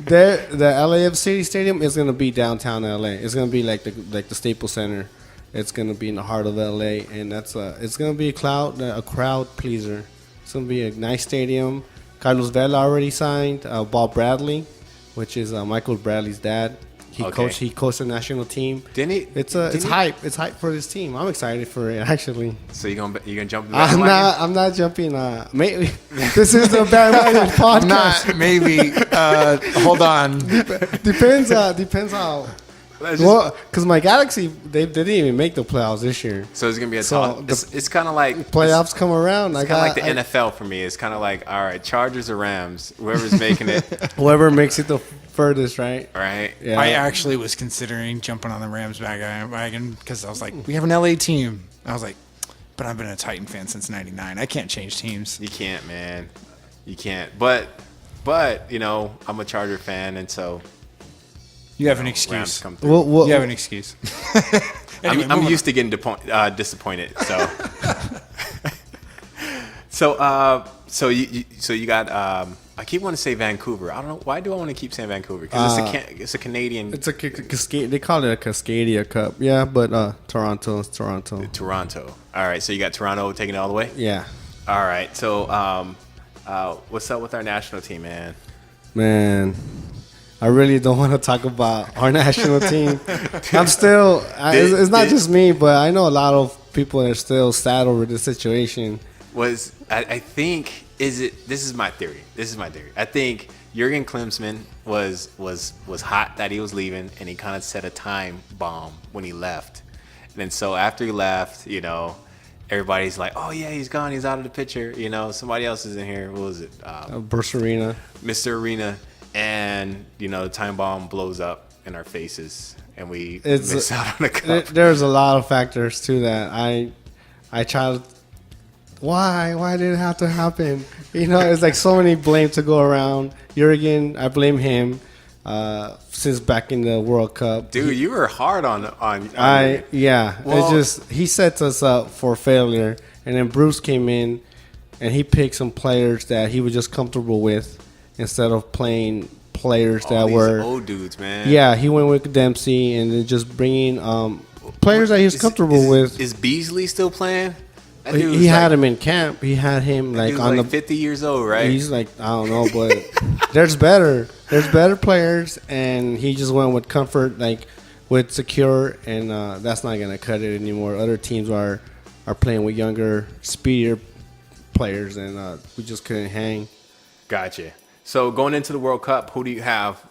The LAFC stadium is going to be downtown LA. It's going to be like the Staples Center. It's gonna be in the heart of LA, and it's gonna be a crowd pleaser. It's gonna be a nice stadium. Carlos Vela already signed. Bob Bradley, which is Michael Bradley's dad. He coached the national team. Didn't he? It's hype. It's hype for this team. I'm excited for it actually. So you gonna jump? In the I'm not jumping. Maybe this is the bandwagon podcast. Not maybe. Hold on. Depends how. Well, because my Galaxy, they didn't even make the playoffs this year. So it's gonna be it's kind of like playoffs come around. It's kind of like the NFL for me. It's kind of like, all right, Chargers or Rams, whoever's making it, whoever makes it the furthest, right? Right. Yeah. I actually was considering jumping on the Rams bandwagon because I was like, we have an LA team. I was like, but I've been a Titan fan since '99. I can't change teams. You can't, man. You can't. But I'm a Charger fan, and so. You have an excuse. You have an excuse. Anyway, I'm used to getting disappointed. So you got. I keep wanting to say Vancouver. I don't know why do I want to keep saying Vancouver because it's a Canadian. It's a Cascadia. They call it a Cascadia Cup. Yeah, but Toronto. Toronto. All right. So you got Toronto taking it all the way. Yeah. All right. So what's up with our national team, man? Man. I really don't want to talk about our national team. I'm still. It's not just me, but I know a lot of people are still sad over the situation. I think this is my theory. I think Jurgen Klinsmann was hot that he was leaving, and he kind of set a time bomb when he left. And then so after he left, everybody's like, oh yeah, he's gone. He's out of the picture. Somebody else is in here. What was it? Bruce Arena. Mr. Arena. And the time bomb blows up in our faces, and we It's miss out on the cup. There's a lot of factors to that. I try to. Why did it have to happen? It's like so many blame to go around. Jurgen, I blame him. Since back in the World Cup, Dude, you were hard on yeah. Well- It's just he sets us up for failure, and then Bruce came in, and he picked some players that he was just comfortable with instead of playing players all that these were old dudes, man. Yeah, he went with Dempsey and then just bringing players that he was comfortable with. Is Beasley still playing? That dude He was had like- him in camp. He had him He like was on like the. 50 years old, right? He's like, I don't know, but there's better players, and he just went with comfort, like with secure, and that's not gonna cut it anymore. Other teams are playing with younger, speedier players, and we just couldn't hang. Gotcha. So going into the World Cup, who do you have,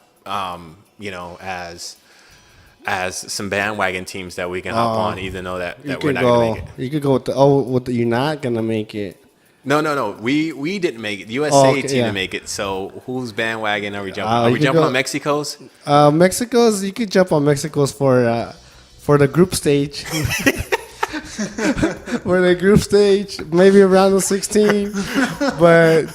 as some bandwagon teams that we can hop on, even though that we're not going to make it? You could go with you're not gonna make it. No. We didn't make it. The USA team yeah. didn't make it. So whose bandwagon are we jumping? you Are we could jumping go- on Mexico's? Mexico's. You could jump on Mexico's for the group stage. For the group stage, maybe around the 16, but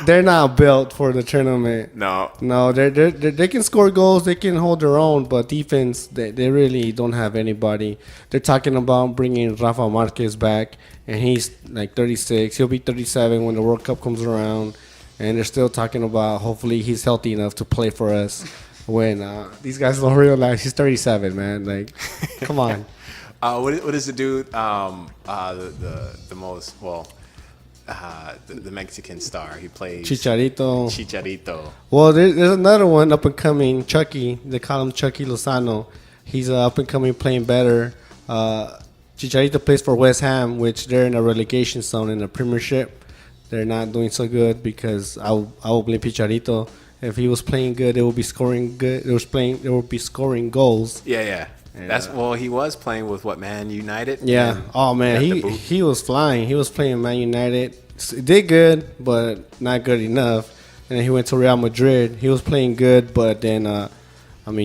they're not built for the tournament. No. They can score goals, they can hold their own, but defense, they really don't have anybody. They're talking about bringing Rafa Marquez back, and he's like 36. He'll be 37 when the World Cup comes around, and they're still talking about hopefully he's healthy enough to play for us. When these guys don't realize he's 37, man. Like, come on. What is the dude? The most the Mexican star. He plays Chicharito. Well, there's another one up and coming, Chucky. They call him Chucky Lozano. He's up and coming, playing better. Chicharito plays for West Ham, which they're in a relegation zone in the Premiership. They're not doing so good because I will blame Chicharito. If he was playing good, they would be scoring good. They would be scoring goals. Yeah. He was playing with Man United. Yeah. and Oh man, got the boot. he was flying. He was playing Man United. Did good, but not good enough. And then he went to Real Madrid. He was playing good, but then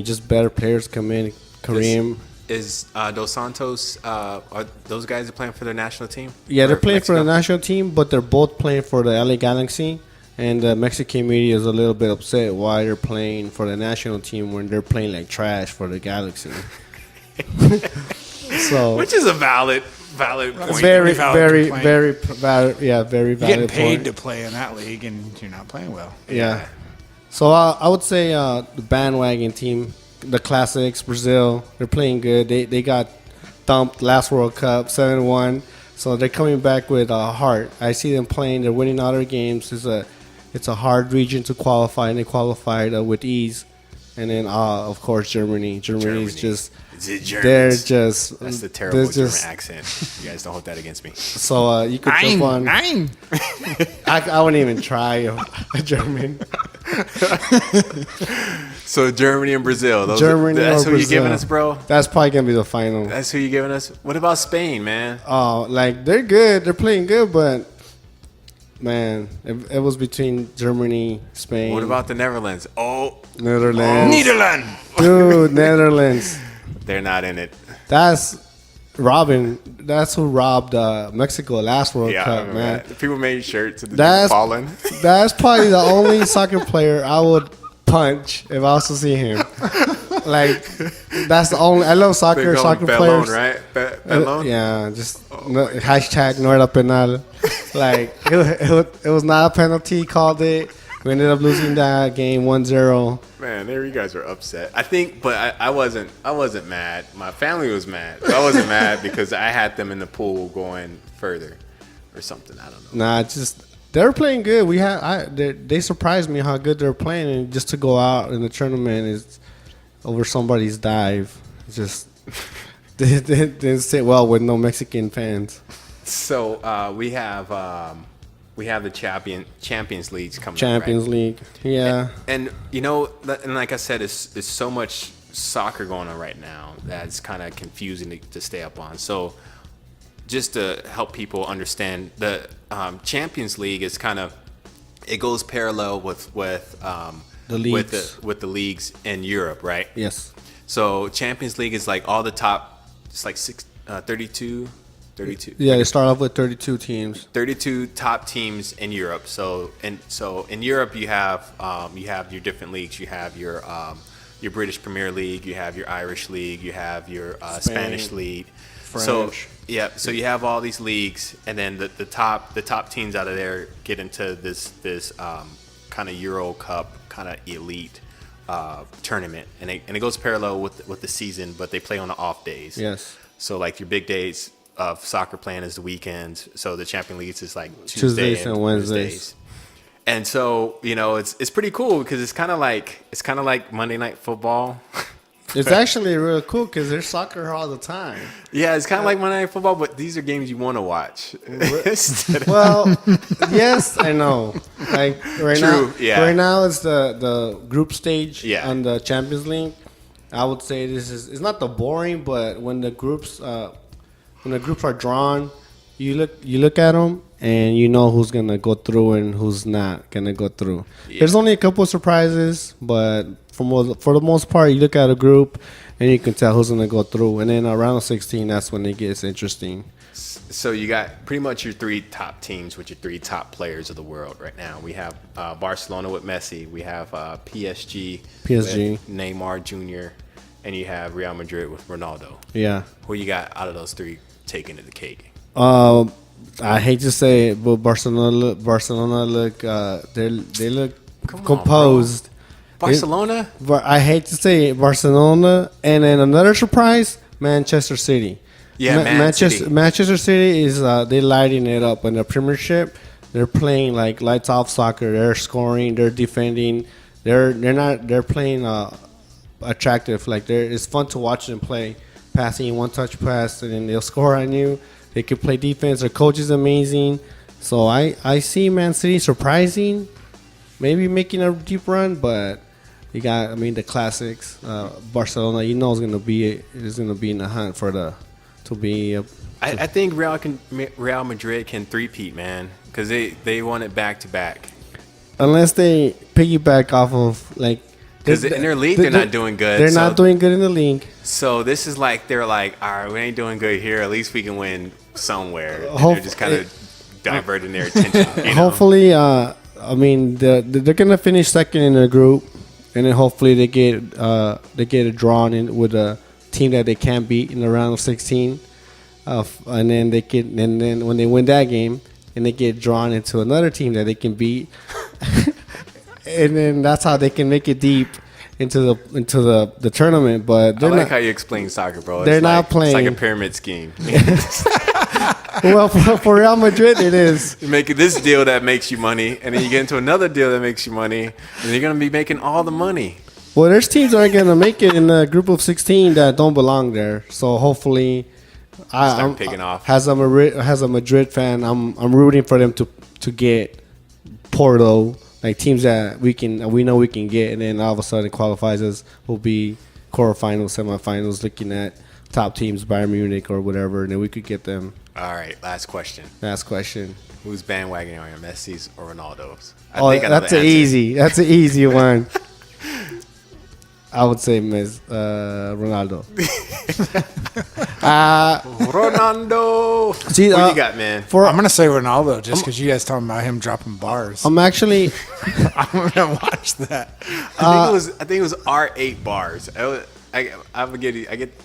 just better players come in. Kareem. Is Dos Santos? Are those guys playing for their national team? Yeah, they're Or playing for the Mexico? national team, but they're both playing for the LA Galaxy. And the Mexican media is a little bit upset why they're playing for the national team when they're playing like trash for the Galaxy. So Which is a valid point. very, valid very, complaint. very valid. Yeah, very You're valid getting paid point. to play in that league, and you're not playing well. Yeah. So I would say the bandwagon team, the classics, Brazil, they're playing good. They got thumped last World Cup 7-1. So they're coming back with a heart. I see them playing. They're winning all their games. It's a hard region to qualify, and they qualified with ease. And then, of course, Germany. Germany's just they're just That's the terrible they're German accent. You guys don't hold that against me. So you could jump on. Nine. I wouldn't even try a German. So Germany and Brazil. Germany That's or who you're giving Brazil. us, bro. That's probably gonna be the final. That's who you're giving us. What about Spain, man? Oh, like they're good. They're playing good, but man, it was between Germany, Spain. What about the Netherlands? Oh, Netherlands? Netherlands. Dude, Netherlands. they're not in it. That's Robin. That's who robbed Mexico last World Yeah, I Cup, remember man. that. People made shirts of the That's- dude falling. That's probably the only soccer player I would punch if I was to see him. Like, that's the only. I love They soccer. call him Soccer Bellone, players. right? Bellone? Yeah, just hashtag no era penal. Like it was not a penalty. Called it. We ended up losing that game 1-0. Man, there you guys were upset. I think, but I wasn't mad. My family was mad. But I wasn't mad because I had them in the pool going further or something. I don't know. Nah, just they were playing good. They surprised me how good they were playing, and just to go out in the tournament is over somebody's dive. It's just they didn't sit well with no Mexican fans. So we have the Champions Leagues coming. Champions up, right? League, yeah. And and like I said, it's so much soccer going on right now that's kind of confusing to stay up on. So just to help people understand, the Champions League is it goes parallel with The leagues. with the leagues in Europe, right? Yes. So Champions League is like all the top. It's like 32. Yeah, they start off with 32 teams. 32 top teams in Europe. So in Europe you have your different leagues. You have your British Premier League. You have your Irish League. You have your Spanish League. French. So you have all these leagues, and then the top teams out of there get into this kind of Euro Cup kind of elite tournament, and it goes parallel with the season, but they play on the off days. Yes. So like your big days of soccer playing is the weekends. So the Champions League is like Tuesdays and Wednesdays. And so it's pretty cool because it's kind of like Monday Night Football. It's actually real cool because there's soccer all the time. Yeah, it's kind of like Monday Night Football, but these are games you want to watch. Well, yes, I know. Like right True, now, yeah. right now it's the group stage Yeah. on the Champions League. I would say it's not the boring, but when the groups are drawn, you look at them and you know who's gonna go through and who's not gonna go through. Yeah. There's only a couple of surprises, but for the most part, you look at a group and you can tell who's gonna go through. And then around 16, that's when it gets interesting. So you got pretty much your three top teams with your three top players of the world right now. We have Barcelona with Messi. We have PSG with Neymar Jr. And you have Real Madrid with Ronaldo. Yeah. Who you got out of those three taking to the cake? I hate to say it, but Barcelona look they look composed. Barcelona? I hate to say it, Barcelona, and then another surprise, Manchester City. Yeah, Manchester City is they lighting it up in the Premiership. They're playing like lights off soccer. They're scoring. They're defending. They're playing attractive. Like it's fun to watch them play. Passing one touch pass and then they'll score on you. They can play defense. Their coach is amazing. So I see Man City surprising, maybe making a deep run, but you got the classics. Barcelona, is gonna be in the hunt to be. I think Real Madrid can three-peat, man, because they won it back to back. Unless they piggyback off of like. Because in their league, they're not doing good. They're not doing good in the league. So this is like they're like, all right, we ain't doing good here. At least we can win somewhere. And they're just kind of diverting their attention. Hopefully, they're gonna finish second in their group, and then hopefully they get it drawn in with a team that they can't beat in the round of 16, and then when they win that game, and they get drawn into another team that they can beat. And then that's how they can make it deep into the tournament. But I like how you explain soccer, bro. They're not playing. It's like a pyramid scheme. Well, for Real Madrid, it is. You make this deal that makes you money, and then you get into another deal that makes you money, and you're gonna be making all the money. Well, there's teams that aren't gonna make it in the group of 16 that don't belong there. So hopefully, I'm picking off. As a Madrid fan, I'm rooting for them to get Porto. Like teams that we know we can get, and then all of a sudden qualifies us will be quarterfinals, semifinals, looking at top teams, Bayern Munich or whatever, and then we could get them. All right, last question. Who's bandwagoning on your, Messi's or Ronaldo's? That's an easy one. I would say Ronaldo. Ronaldo. See, what you got, man? I'm gonna say Ronaldo just because you guys talking about him dropping bars. I'm actually. I'm gonna watch that. I think it was R8 bars. I forget.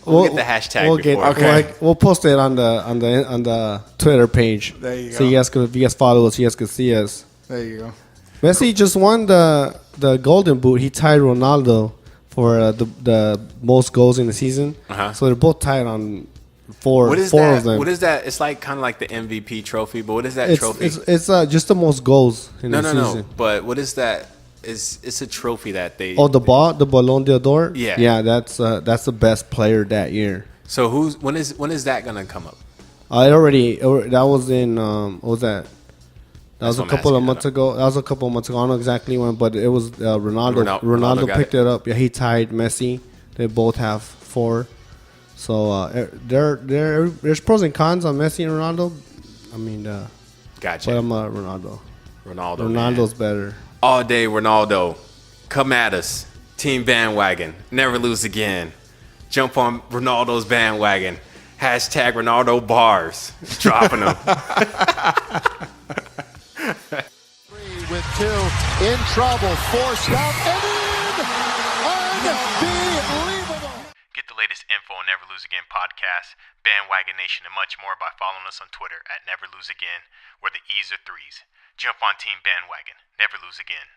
We'll get the hashtag. We'll post it on the Twitter page. There you so go. if you guys follow us, you guys can see us. There you go. Messi just won the Golden Boot. He tied Ronaldo for the most goals in the season. Uh-huh. So they're both tied on four of them. What is that? It's like kind of like the MVP trophy, but what is that trophy? It's just the most goals in the season. No. But what is that? It's a trophy that they. Oh, the Ballon d'Or. Yeah. That's the best player that year. So when is that gonna come up? That was in what was that? That was a couple of months ago. I don't know exactly when, but it was Ronaldo. Ronaldo picked it up. Yeah, he tied Messi. They both have 4. So there's pros and cons on Messi and Ronaldo. Gotcha. But I'm Ronaldo. man. Ronaldo's better. All day Ronaldo. Come at us. Team bandwagon. Never lose again. jump on Ronaldo's bandwagon. Hashtag Ronaldo bars. Dropping them. With 2 in trouble, forced out and in. Unbelievable. Get the latest info on Never Lose Again podcast, Bandwagon Nation, and much more by following us on Twitter at Never Lose Again, where the E's are 3s. Jump on Team Bandwagon. Never lose again.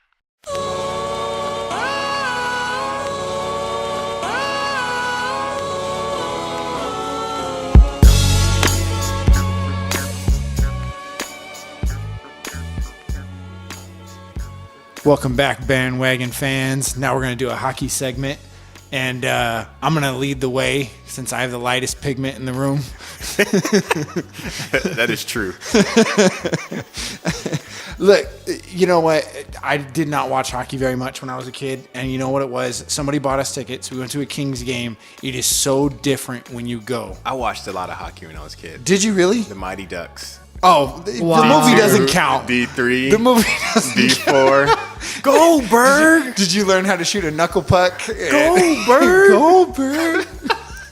Welcome back, bandwagon fans. Now we're going to do a hockey segment, and I'm going to lead the way since I have the lightest pigment in the room. That is true. Look, you know what? I did not watch hockey very much when I was a kid, and you know what it was? Somebody bought us tickets. We went to a Kings game. It is so different when you go. I watched a lot of hockey when I was a kid. Did you really? The Mighty Ducks. Oh, the movie doesn't count. D3. The movie doesn't D4. Go, Bird! Did you learn how to shoot a knuckle puck? Go, Bird! Go, Bird!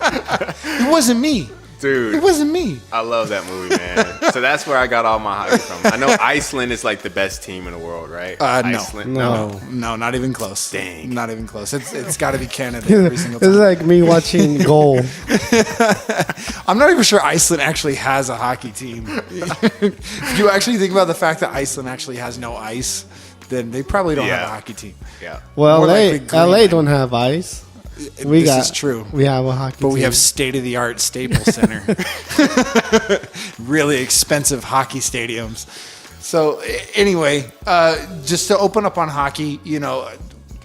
It wasn't me. Dude. It wasn't me. I love that movie, man. So that's where I got all my hockey from. I know Iceland is like the best team in the world, right? No. Iceland? No. No, not even close. Dang. Not even close. It's got to be Canada every single It's time. like me watching goal. I'm not even sure Iceland actually has a hockey team. If you actually think about the fact that Iceland actually has no ice, then they probably don't have a hockey team. Yeah. Well, More LA, likely LA Greenland. don't have ice. This is true. We have a hockey But team. we have state-of-the-art Staples Center. Really expensive hockey stadiums. So anyway, just to open up on hockey, you know,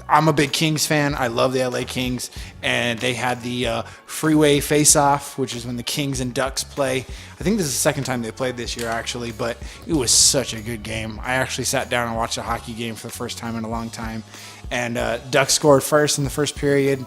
I'm a big Kings fan. I love the LA Kings. And they had the freeway face-off, which is when the Kings and Ducks play. I think this is the second time they played this year, actually. But it was such a good game. I actually sat down and watched a hockey game for the first time in a long time. And Ducks scored first in the first period.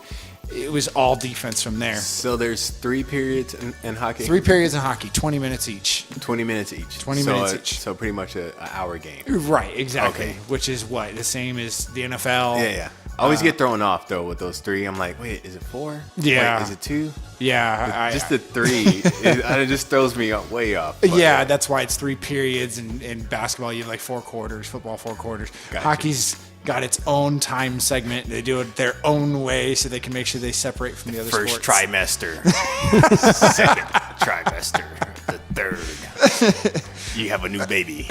It was all defense from there. So there's 3 periods in hockey? 3 periods in hockey, 20 minutes each. 20 minutes each. 20 minutes each. So pretty much an hour game. Right, exactly. Okay. Which is what? The same as the NFL. Yeah. I always get thrown off, though, with those 3. I'm like, wait, is it 4? Yeah. Wait, is it 2? Yeah. Just the 3. it just throws me way off. But, Yeah, that's why it's 3 periods. And in basketball, you have like 4 quarters, football, 4 quarters. Gotcha. Hockey's got its own time segment. They do it their own way so they can make sure they separate from the other First sports. trimester. Second trimester. The third. You have a new baby.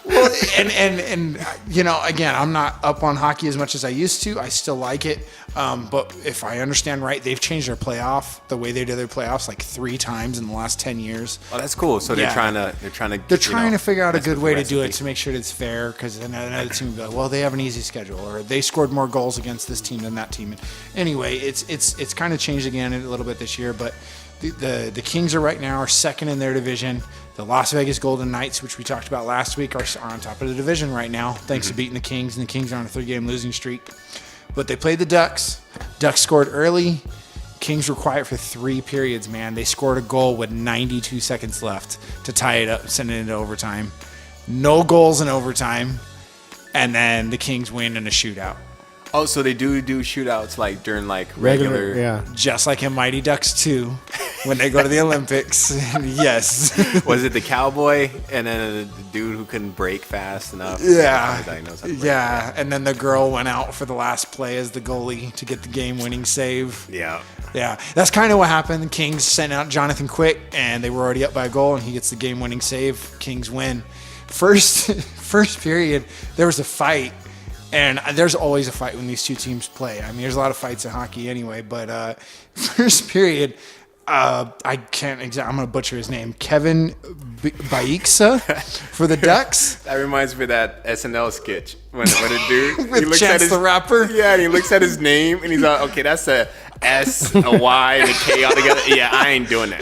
Well, and you know, again, I'm not up on hockey as much as I used to. I still like it, but if I understand right, they've changed their playoff, the way they do their playoffs, like 3 times in the last 10 years. Oh, that's cool. So Yeah. they're trying to figure out a that's good the way to do it recipe. to make sure it's fair. Because then another team will be like, well, they have an easy schedule, or they scored more goals against this team than that team. And anyway, it's kind of changed again a little bit this year, but. The Kings are right now are second in their division. The Las Vegas Golden Knights, which we talked about last week, are on top of the division right now, thanks to beating the Kings. And the Kings are on a 3-game losing streak. But they played the Ducks. Ducks scored early. Kings were quiet for 3 periods, man. They scored a goal with 92 seconds left to tie it up, send it into overtime. No goals in overtime. And then the Kings win in a shootout. Oh, so they do shootouts like during like regular. Yeah. Just like in Mighty Ducks 2 when they go to the Olympics. Yes. Was it the cowboy and then the dude who couldn't break fast enough? Yeah. I know something like Yeah. And then the girl went out for the last play as the goalie to get the game-winning save. that. Yeah. Yeah. That's kind of what happened. The Kings sent out Jonathan Quick, and they were already up by a goal, and he gets the game-winning save. Kings win. First period, there was a fight. And there's always a fight when these two teams play. I mean, there's a lot of fights in hockey anyway. But first period, I can't exactly. I'm gonna butcher his name. Kevin Bieksa for the Ducks. That reminds me of that SNL sketch when a dude With Chance the Rapper. Yeah, and he looks at his name and he's like, okay, that's a S, a Y, and a K all together. Yeah, I ain't doing that.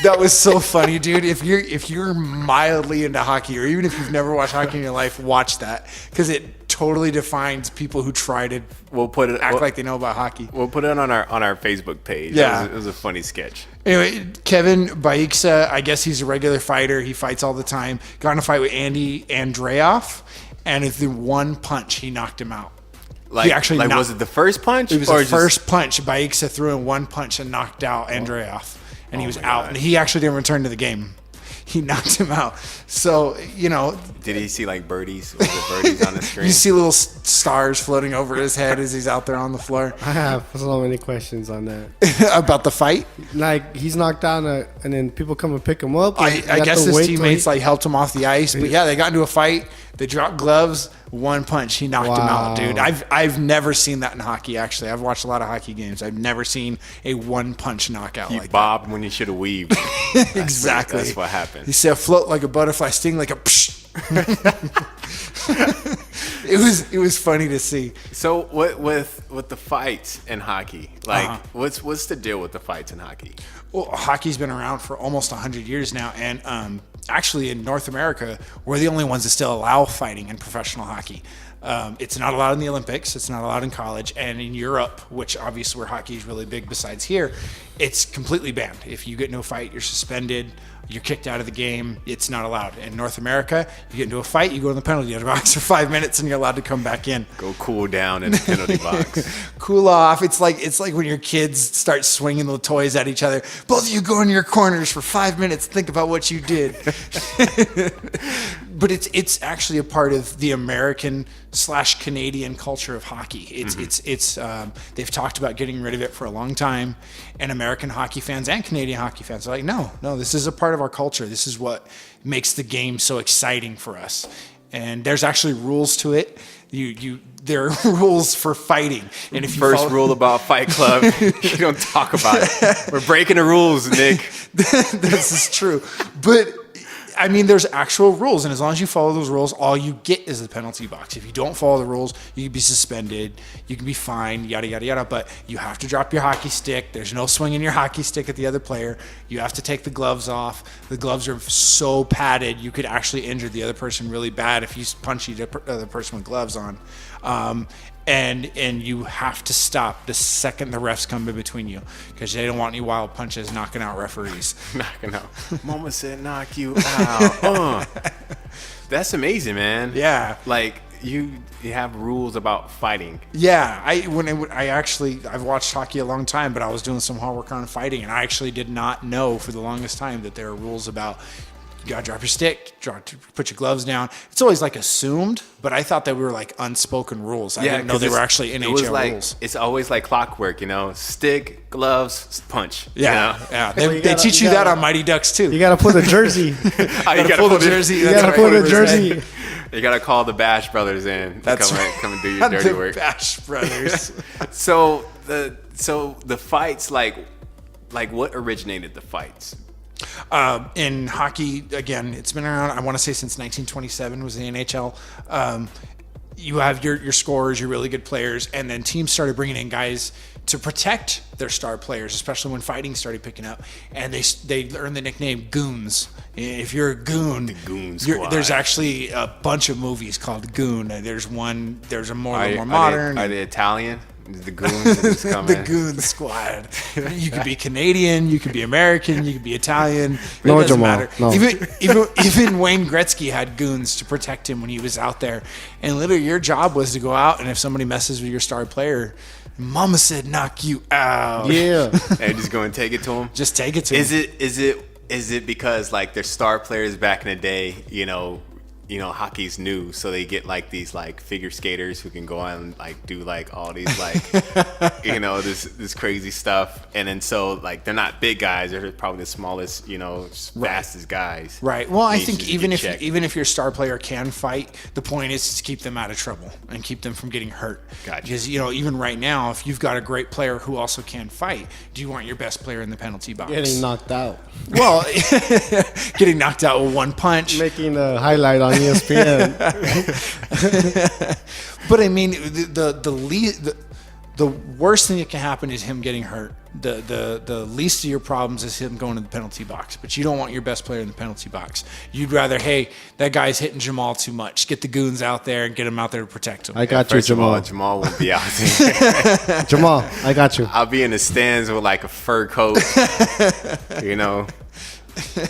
That was so funny, dude. If you're mildly into hockey, or even if you've never watched hockey in your life, watch that, because it totally defines people who try to act like they know about hockey. We'll put it on our Facebook page. Yeah. It was a funny sketch. Anyway, Kevin Bieksa, I guess he's a regular fighter. He fights all the time. Got in a fight with Andy Andreoff, and with the one punch, he knocked him out. Like, actually like knocked- was it the first punch? It was or the just- first punch. Baixa threw in one punch and knocked out Andreev, and he was out. And he actually didn't return to the game. He knocked him out. So, Did he see like birdies? Was it birdies on the screen? you see little stars floating over his head as he's out there on the floor. I have so many questions on that. About the fight. Like he's knocked down, and then people come and pick him up. I You have guess to his wait till teammates like helped him off the ice, but yeah, they got into a fight. They dropped gloves, one punch, he knocked him out, Wow. dude. I've never seen that in hockey. Actually, I've watched a lot of hockey games. I've never seen a one punch knockout He like bobbed when he should have weaved. that. Exactly. That's what happened. He said, "Float like a butterfly, sting like a." Psh. It was funny to see. So what with the fights in hockey? Like, Uh-huh. what's the deal with the fights in hockey? Well, hockey's been around for almost 100 years now, and actually in North America, we're the only ones that still allow fighting in professional hockey. It's not allowed in the Olympics. It's not allowed in college. And in Europe, which obviously where hockey is really big besides here, it's completely banned. If you get into a fight, you're suspended. You're kicked out of the game. It's not allowed. In North America, you get into a fight, you go in the penalty box for 5 minutes, and you're allowed to come back in. Go cool down in the penalty box. Cool off. It's like when your kids start swinging the toys at each other. Both of you go in your corners for 5 minutes. Think about what you did. But it's actually a part of the American/Canadian culture of hockey. It's they've talked about getting rid of it for a long time, and American hockey fans and Canadian hockey fans are like, no, this is a part of our culture. This is what makes the game so exciting for us. And there's actually rules to it. There are rules for fighting, and if you First rule about Fight Club, you don't talk about it. We're breaking the rules, Nick. this is true, but I mean, there's actual rules, and as long as you follow those rules, all you get is the penalty box. If you don't follow the rules, you can be suspended, you can be fined, yada, yada, yada, but you have to drop your hockey stick. There's no swinging your hockey stick at the other player. You have to take the gloves off. The gloves are so padded, you could actually injure the other person really bad if you punch the other person with gloves on. And you have to stop the second the refs come in between you, because they don't want any wild punches knocking out referees. Knocking out. Mama said knock you out. That's amazing, man. Yeah. Like you have rules about fighting. Yeah, I've watched hockey a long time, but I was doing some homework on fighting, and I actually did not know for the longest time that there are rules about you gotta drop your stick, put your gloves down. It's always like assumed, but I thought that we were like unspoken rules. I didn't know they were actually NHL rules. It's always like clockwork, stick, gloves, punch. Yeah, yeah. They you gotta- teach you that on Mighty Ducks too. You gotta put a jersey. You gotta pull the put it- jersey. You gotta put a jersey. You gotta call the Bash Brothers in. That's to right. come and do your dirty The work. Bash Brothers. So the fights, like what originated the fights? In hockey, again, it's been around, I want to say since 1927 was the NHL. You have your scorers, your really good players, and then teams started bringing in guys to protect their star players, especially when fighting started picking up. And they earned the nickname goons. If you're a goon, Goon Squad. there's actually a bunch of movies called Goon. There's a little more Are modern. they Italian? The goons that just come The in? Goon Squad. You could be Canadian, you could be American, you could be Italian. It No, doesn't Jamal, matter. no. Even Wayne Gretzky had goons to protect him when he was out there. And literally, your job was to go out, and if somebody messes with your star player, Mama said knock you out. Yeah. And just go and take it to them. Just take it to Is him. is it because like their star players back in the day, hockey's new, so they get like these like figure skaters who can go on and like do like all these like this crazy stuff, and then so like they're not big guys, they're probably the smallest, fastest guys. Right. Well, I They think just even get if checked. even if your star player can fight, the point is to keep them out of trouble and keep them from getting hurt. Gotcha. Because even right now, if you've got a great player who also can fight, do you want your best player in the penalty box? Getting knocked out. Well, getting knocked out with one punch. Making a highlight on ESPN. But I mean, the worst thing that can happen is him getting hurt. The least of your problems is him going to the penalty box. But you don't want your best player in the penalty box. You'd rather, hey, that guy's hitting Jamal too much. Get the goons out there and get him out there to protect him. I got you, First of all, Jamal. Jamal won't be out there. Jamal, I got you. I'll be in the stands with like a fur coat.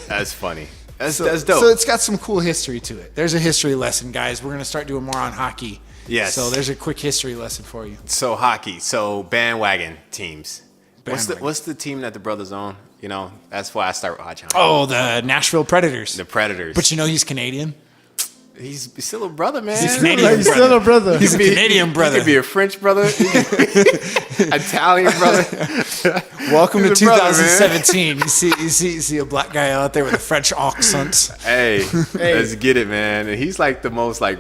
That's funny. That's dope. So it's got some cool history to it. There's a history lesson, guys. We're going to start doing more on hockey Yes. So there's a quick history lesson for you. So hockey. So bandwagon teams. Bandwagon. What's the team that the brothers own? You know, that's why I start watching. Oh, the Nashville Predators. The Predators. But you know he's Canadian. He's still a brother, man. He's Canadian. He's still a brother. He's a Canadian brother. He could be a French brother, Italian brother. Welcome to He's a brother, 2017. You see a black guy out there with a French accent. Hey, let's get it, man. And he's like the most like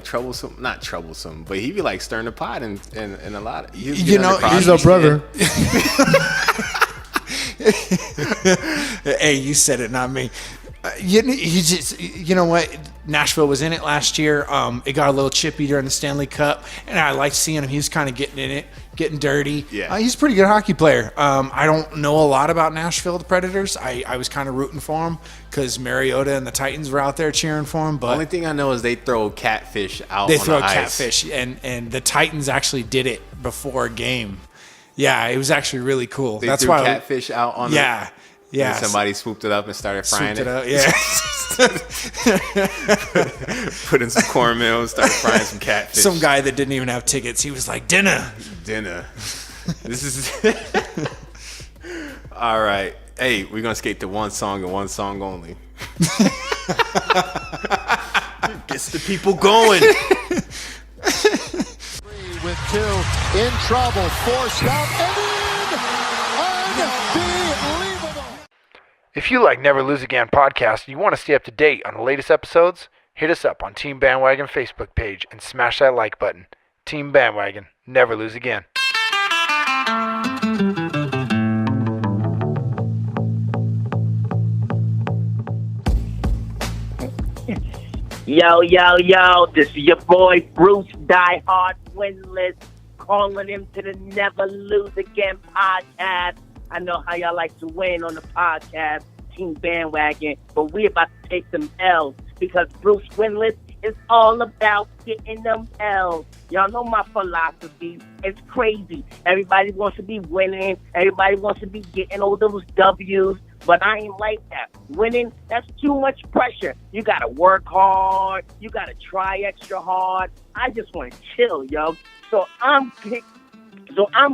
troublesome, not troublesome, but he be like stirring the pot and a lot of. He's a brother. Hey, you said it, not me. You know what? Nashville was in it last year. It got a little chippy during the Stanley Cup, and I liked seeing him. He was kind of getting in it, getting dirty. Yeah. He's a pretty good hockey player. I don't know a lot about Nashville, the Predators. I was kind of rooting for him because Mariota and the Titans were out there cheering for him. But only thing I know is they throw catfish out. they on throw the ice. catfish, and the Titans actually did it before a game. Yeah, it was actually really cool. They That's threw why. catfish out on. Yeah. Yeah, And somebody swooped it up and started frying swooped it. it up, yeah. Put in some cornmeal and started frying some catfish. Some guy that didn't even have tickets. He was like, dinner. This is all right. Hey, we're gonna skate to one song and one song only. Gets the people going. With 2 in trouble, forced out and in. Unbelievable. If you like Never Lose Again podcast and you want to stay up to date on the latest episodes, hit us up on Team Bandwagon Facebook page and smash that like button. Team Bandwagon, never lose again. Yo, this is your boy Bruce Die Hard Winless calling him to the Never Lose Again podcast. I know how y'all like to win on the podcast, Team Bandwagon, but we about to take them L's because Bruce Winless is all about getting them L's. Y'all know my philosophy. It's crazy. Everybody wants to be winning. Everybody wants to be getting all those W's. But I ain't like that. Winning, that's too much pressure. You got to work hard. You got to try extra hard. I just want to chill, yo. So I'm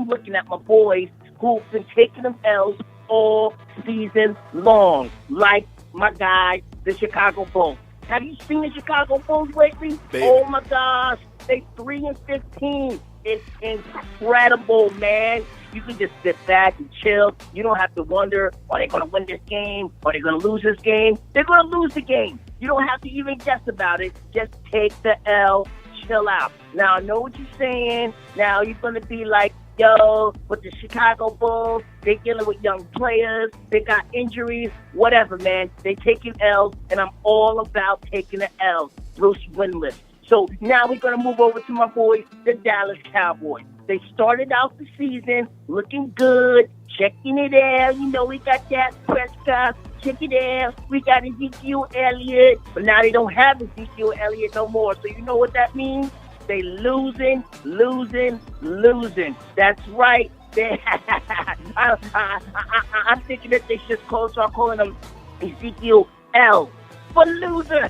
looking at my boys who've been taking them L's all season long, like my guy, the Chicago Bulls. Have you seen the Chicago Bulls lately? Baby. Oh, my gosh. They 3-15. It's incredible, man. You can just sit back and chill. You don't have to wonder, are they going to win this game? Are they going to lose this game? They're going to lose the game. You don't have to even guess about it. Just take the L, chill out. Now, I know what you're saying. Now, you're going to be like, yo, with the Chicago Bulls, they're dealing with young players. They got injuries. Whatever, man. They taking L's, and I'm all about taking the L's. Bruce Winless. So now we're going to move over to my boys, the Dallas Cowboys. They started out the season looking good, checking it out. You know, we got Dak Prescott, check it out. We got Ezekiel Elliott, but now they don't have Ezekiel Elliott no more. So you know what that means? They losing. That's right. I'm thinking that they should start calling them Ezekiel L. For loser.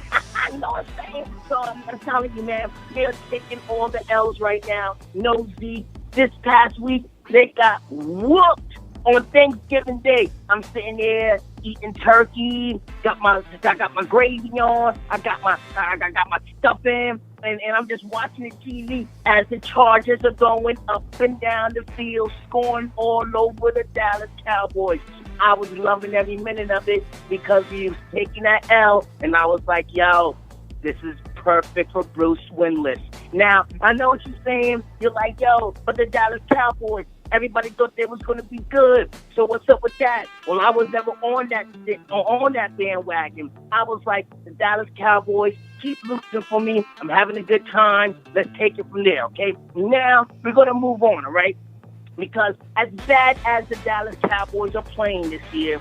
You know what I'm saying? So I'm telling you, man, they're taking all the L's right now. No Z. This past week, they got whooped on Thanksgiving Day. I'm sitting there eating turkey. I got my gravy on. I got my stuffing, and I'm just watching the TV as the Chargers are going up and down the field, scoring all over the Dallas Cowboys. I was loving every minute of it because he was taking that L, and I was like, yo, this is perfect for Bruce Winless. Now, I know what you're saying. You're like, yo, but the Dallas Cowboys, everybody thought they was going to be good. So what's up with that? Well, I was never on that bandwagon. I was like, the Dallas Cowboys, keep looking for me. I'm having a good time. Let's take it from there, okay? Now, we're going to move on, all right? Because as bad as the Dallas Cowboys are playing this year,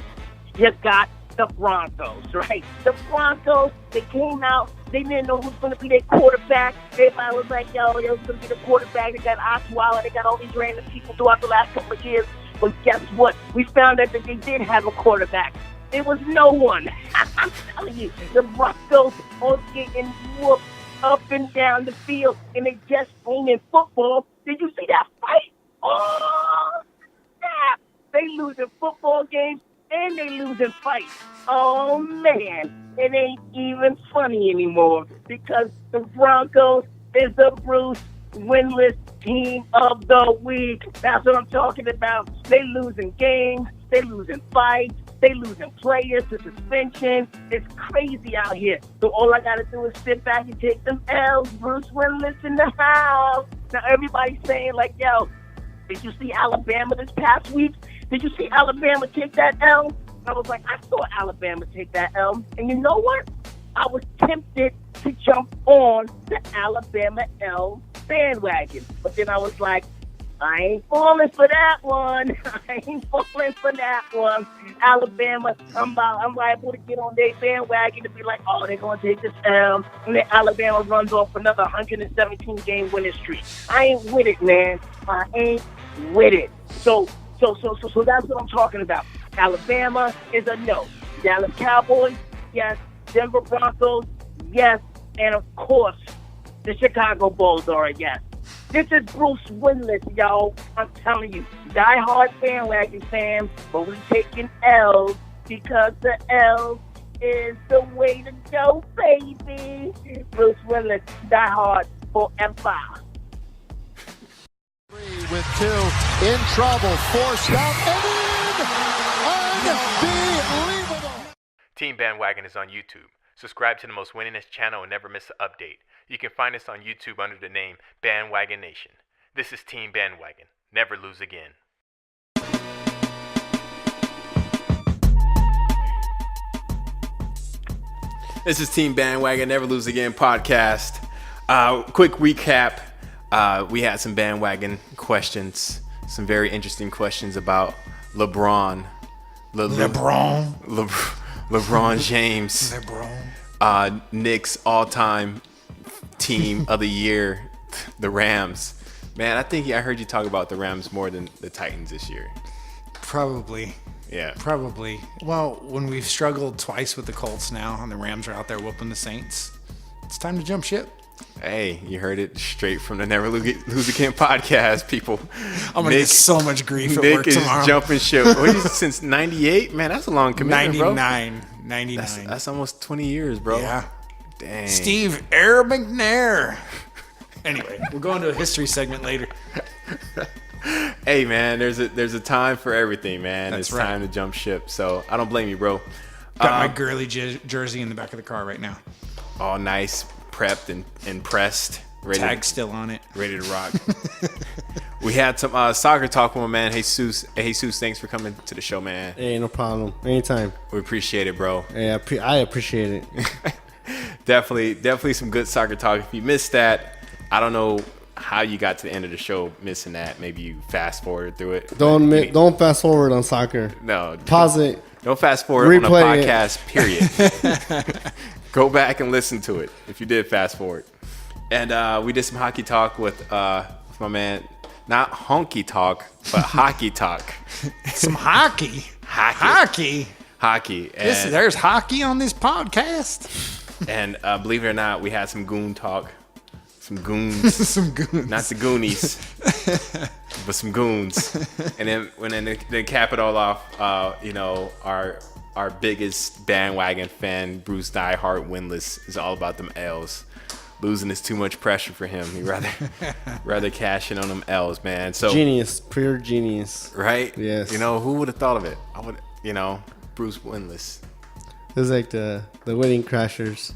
you got the Broncos, right? The Broncos, they came out, they didn't know who's going to be their quarterback. Everybody was like, yo, it was going to be the quarterback. They got Osweiler, they got all these random people throughout the last couple of years. But guess what? We found out that they did have a quarterback. It was no one. I'm telling you, the Broncos are getting whooped up and down the field, and they just ain't in football. Did you see that fight? Oh, snap! They losing football games and they losing fights. Oh man, it ain't even funny anymore because the Broncos is the Bruce winless team of the week. That's what I'm talking about. They losing games, they losing fights, they losing players to suspension. It's crazy out here. So all I gotta do is sit back and take them L's. Bruce winless in the house. Now everybody's saying like, yo, did you see Alabama this past week? Did you see Alabama take that L? I was like, I saw Alabama take that L. And you know what? I was tempted to jump on the Alabama L bandwagon. But then I was like, I ain't falling for that one. I ain't falling for that one. Alabama, I'm liable to get on their bandwagon to be like, oh, they're going to take this L. And then Alabama runs off another 117-game winning streak. I ain't with it, man. I ain't with it. So that's what I'm talking about. Alabama is a no. Dallas Cowboys, yes. Denver Broncos, yes. And of course, the Chicago Bulls are a yes. This is Bruce winless, y'all. I'm telling you, die-hard bandwagon fans, but we taking L's because the L is the way to go, baby. Bruce winless, die-hard forever. With two, in trouble, forced out, and in! Unbelievable! Team Bandwagon is on YouTube. Subscribe to the most winningest channel and never miss an update. You can find us on YouTube under the name Bandwagon Nation. This is Team Bandwagon. Never lose again. This is Team Bandwagon Never Lose Again podcast. Quick recap. We had some bandwagon questions, some very interesting questions about LeBron. LeBron James. Knicks all-time team of the year, the Rams. Man, I heard you talk about the Rams more than the Titans this year. Probably. Yeah. Probably. Well, when we've struggled twice with the Colts now and the Rams are out there whooping the Saints, it's time to jump ship. Hey, you heard it straight from the Never Lose Again podcast, people. I'm going to get so much grief at Nick work tomorrow. Nick is jumping ship. Since 98? Man, that's a long commitment, 99. bro. 99. That's almost 20 years, bro. Yeah. Dang. Steve Air McNair. Anyway, we'll go into a history segment later. Hey, man, there's a time for everything, man. That's it's right. time to jump ship. So I don't blame you, bro. Got my girly jersey in the back of the car right now. All nice, prepped and pressed. Tag still on it. Ready to rock. We had some soccer talk with my man, Jesus. Hey, Jesus, thanks for coming to the show, man. Hey, no problem. Anytime. We appreciate it, bro. Hey, I appreciate it. Definitely some good soccer talk. If you missed that, I don't know how you got to the end of the show missing that. Maybe you fast forward through it. Don't fast forward on soccer. No. Pause it. Don't fast forward on a Replay podcast, period. Go back and listen to it if you did fast forward. And we did some hockey talk with my man. Not honky talk, but hockey talk. Some hockey. Hockey. And, There's hockey on this podcast. And believe it or not, we had some goon talk. Some goons. Some goons. Not the Goonies, but some goons. And then cap it all off, our biggest bandwagon fan, Bruce Diehard Winless, is all about them L's. Losing is too much pressure for him. He'd rather cash in on them L's, man. So Genius, pure genius. right? Yes. Who would have thought of it? I would, Bruce Winless. It's like the wedding crashers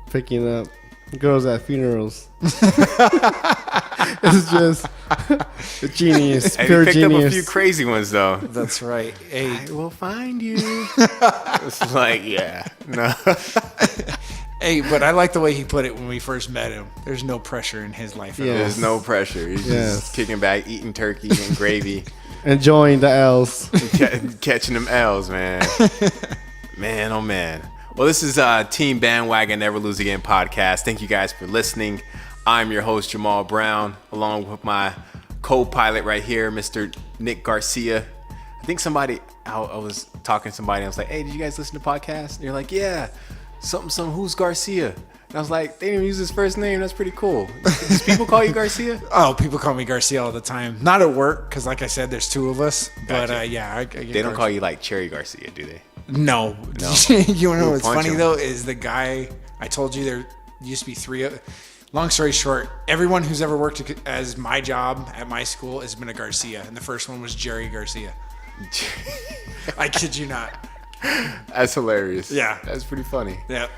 picking up girls at funerals. It's just a genius, And pure he picked genius. up a few crazy ones though. That's right. Hey, I will find you. It's like, yeah, no. hey, but I like the way he put it when we first met him. There's no pressure in his life at Yeah. all. There's no pressure. He's Yes. just kicking back, eating turkey and gravy, Enjoying the L's. catching them L's, man. Man, oh man. Well, this is Team Bandwagon Never Lose Again podcast. Thank you guys for listening. I'm your host, Jamal Brown, along with my co-pilot right here, Mr. Nick Garcia. I think I was talking to somebody, I was like, hey, did you guys listen to podcasts? And you're like, yeah. something, who's Garcia? And I was like, they didn't even use his first name. That's pretty cool. Does people call you Garcia? Oh, people call me Garcia all the time. Not at work, because like I said, there's two of us. But Gotcha. yeah, I get They don't call you like Cherry Garcia, do they? No. No. You want to know Ooh, what's punch funny him. though? Is the guy I told you there used to be three of. Long story short, everyone who's ever worked as my job at my school has been a Garcia, and the first one was Jerry Garcia. I kid you not. That's hilarious. Yeah. That's pretty funny. Yep.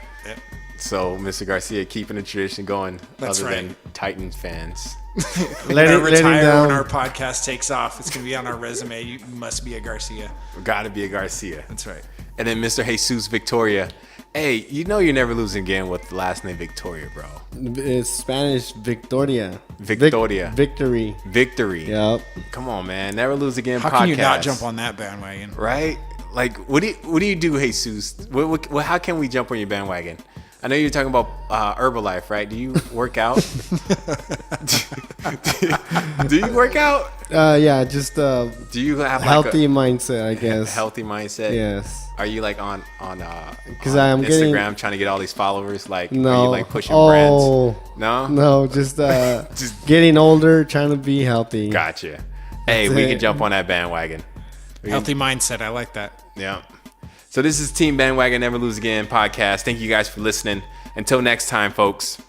So, Mr. Garcia keeping the tradition going, That's other right. than Titans fans. Let When I him retire, down. when our podcast takes off, it's going to be on our resume. You must be a Garcia. Got to be a Garcia. That's right. And then Mr. Jesus Victoria. Hey, you know you're never losing again with the last name Victoria, bro. It's Spanish Victoria. Victoria. Victory. Victory. Yep. Come on, man. Never lose again. How podcast. can you not jump on that bandwagon? Right? Like, what do you do, Jesus? How can we jump on your bandwagon? I know you're talking about Herbalife, right? Do you work out? Do you work out? Yeah, just Do you have healthy like mindset, I guess. a healthy mindset? Yes. Are you like on 'Cause on I'm getting- Instagram trying to get all these followers? Like, are No. you like pushing brands? Oh. No? No, just Just- getting older, trying to be healthy. Gotcha. Hey, That's we it. can jump on that bandwagon. Healthy mindset. I like that. Yeah. So this is Team Bandwagon Never Lose Again podcast. Thank you guys for listening. Until next time, folks.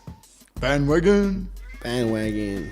Bandwagon. Bandwagon.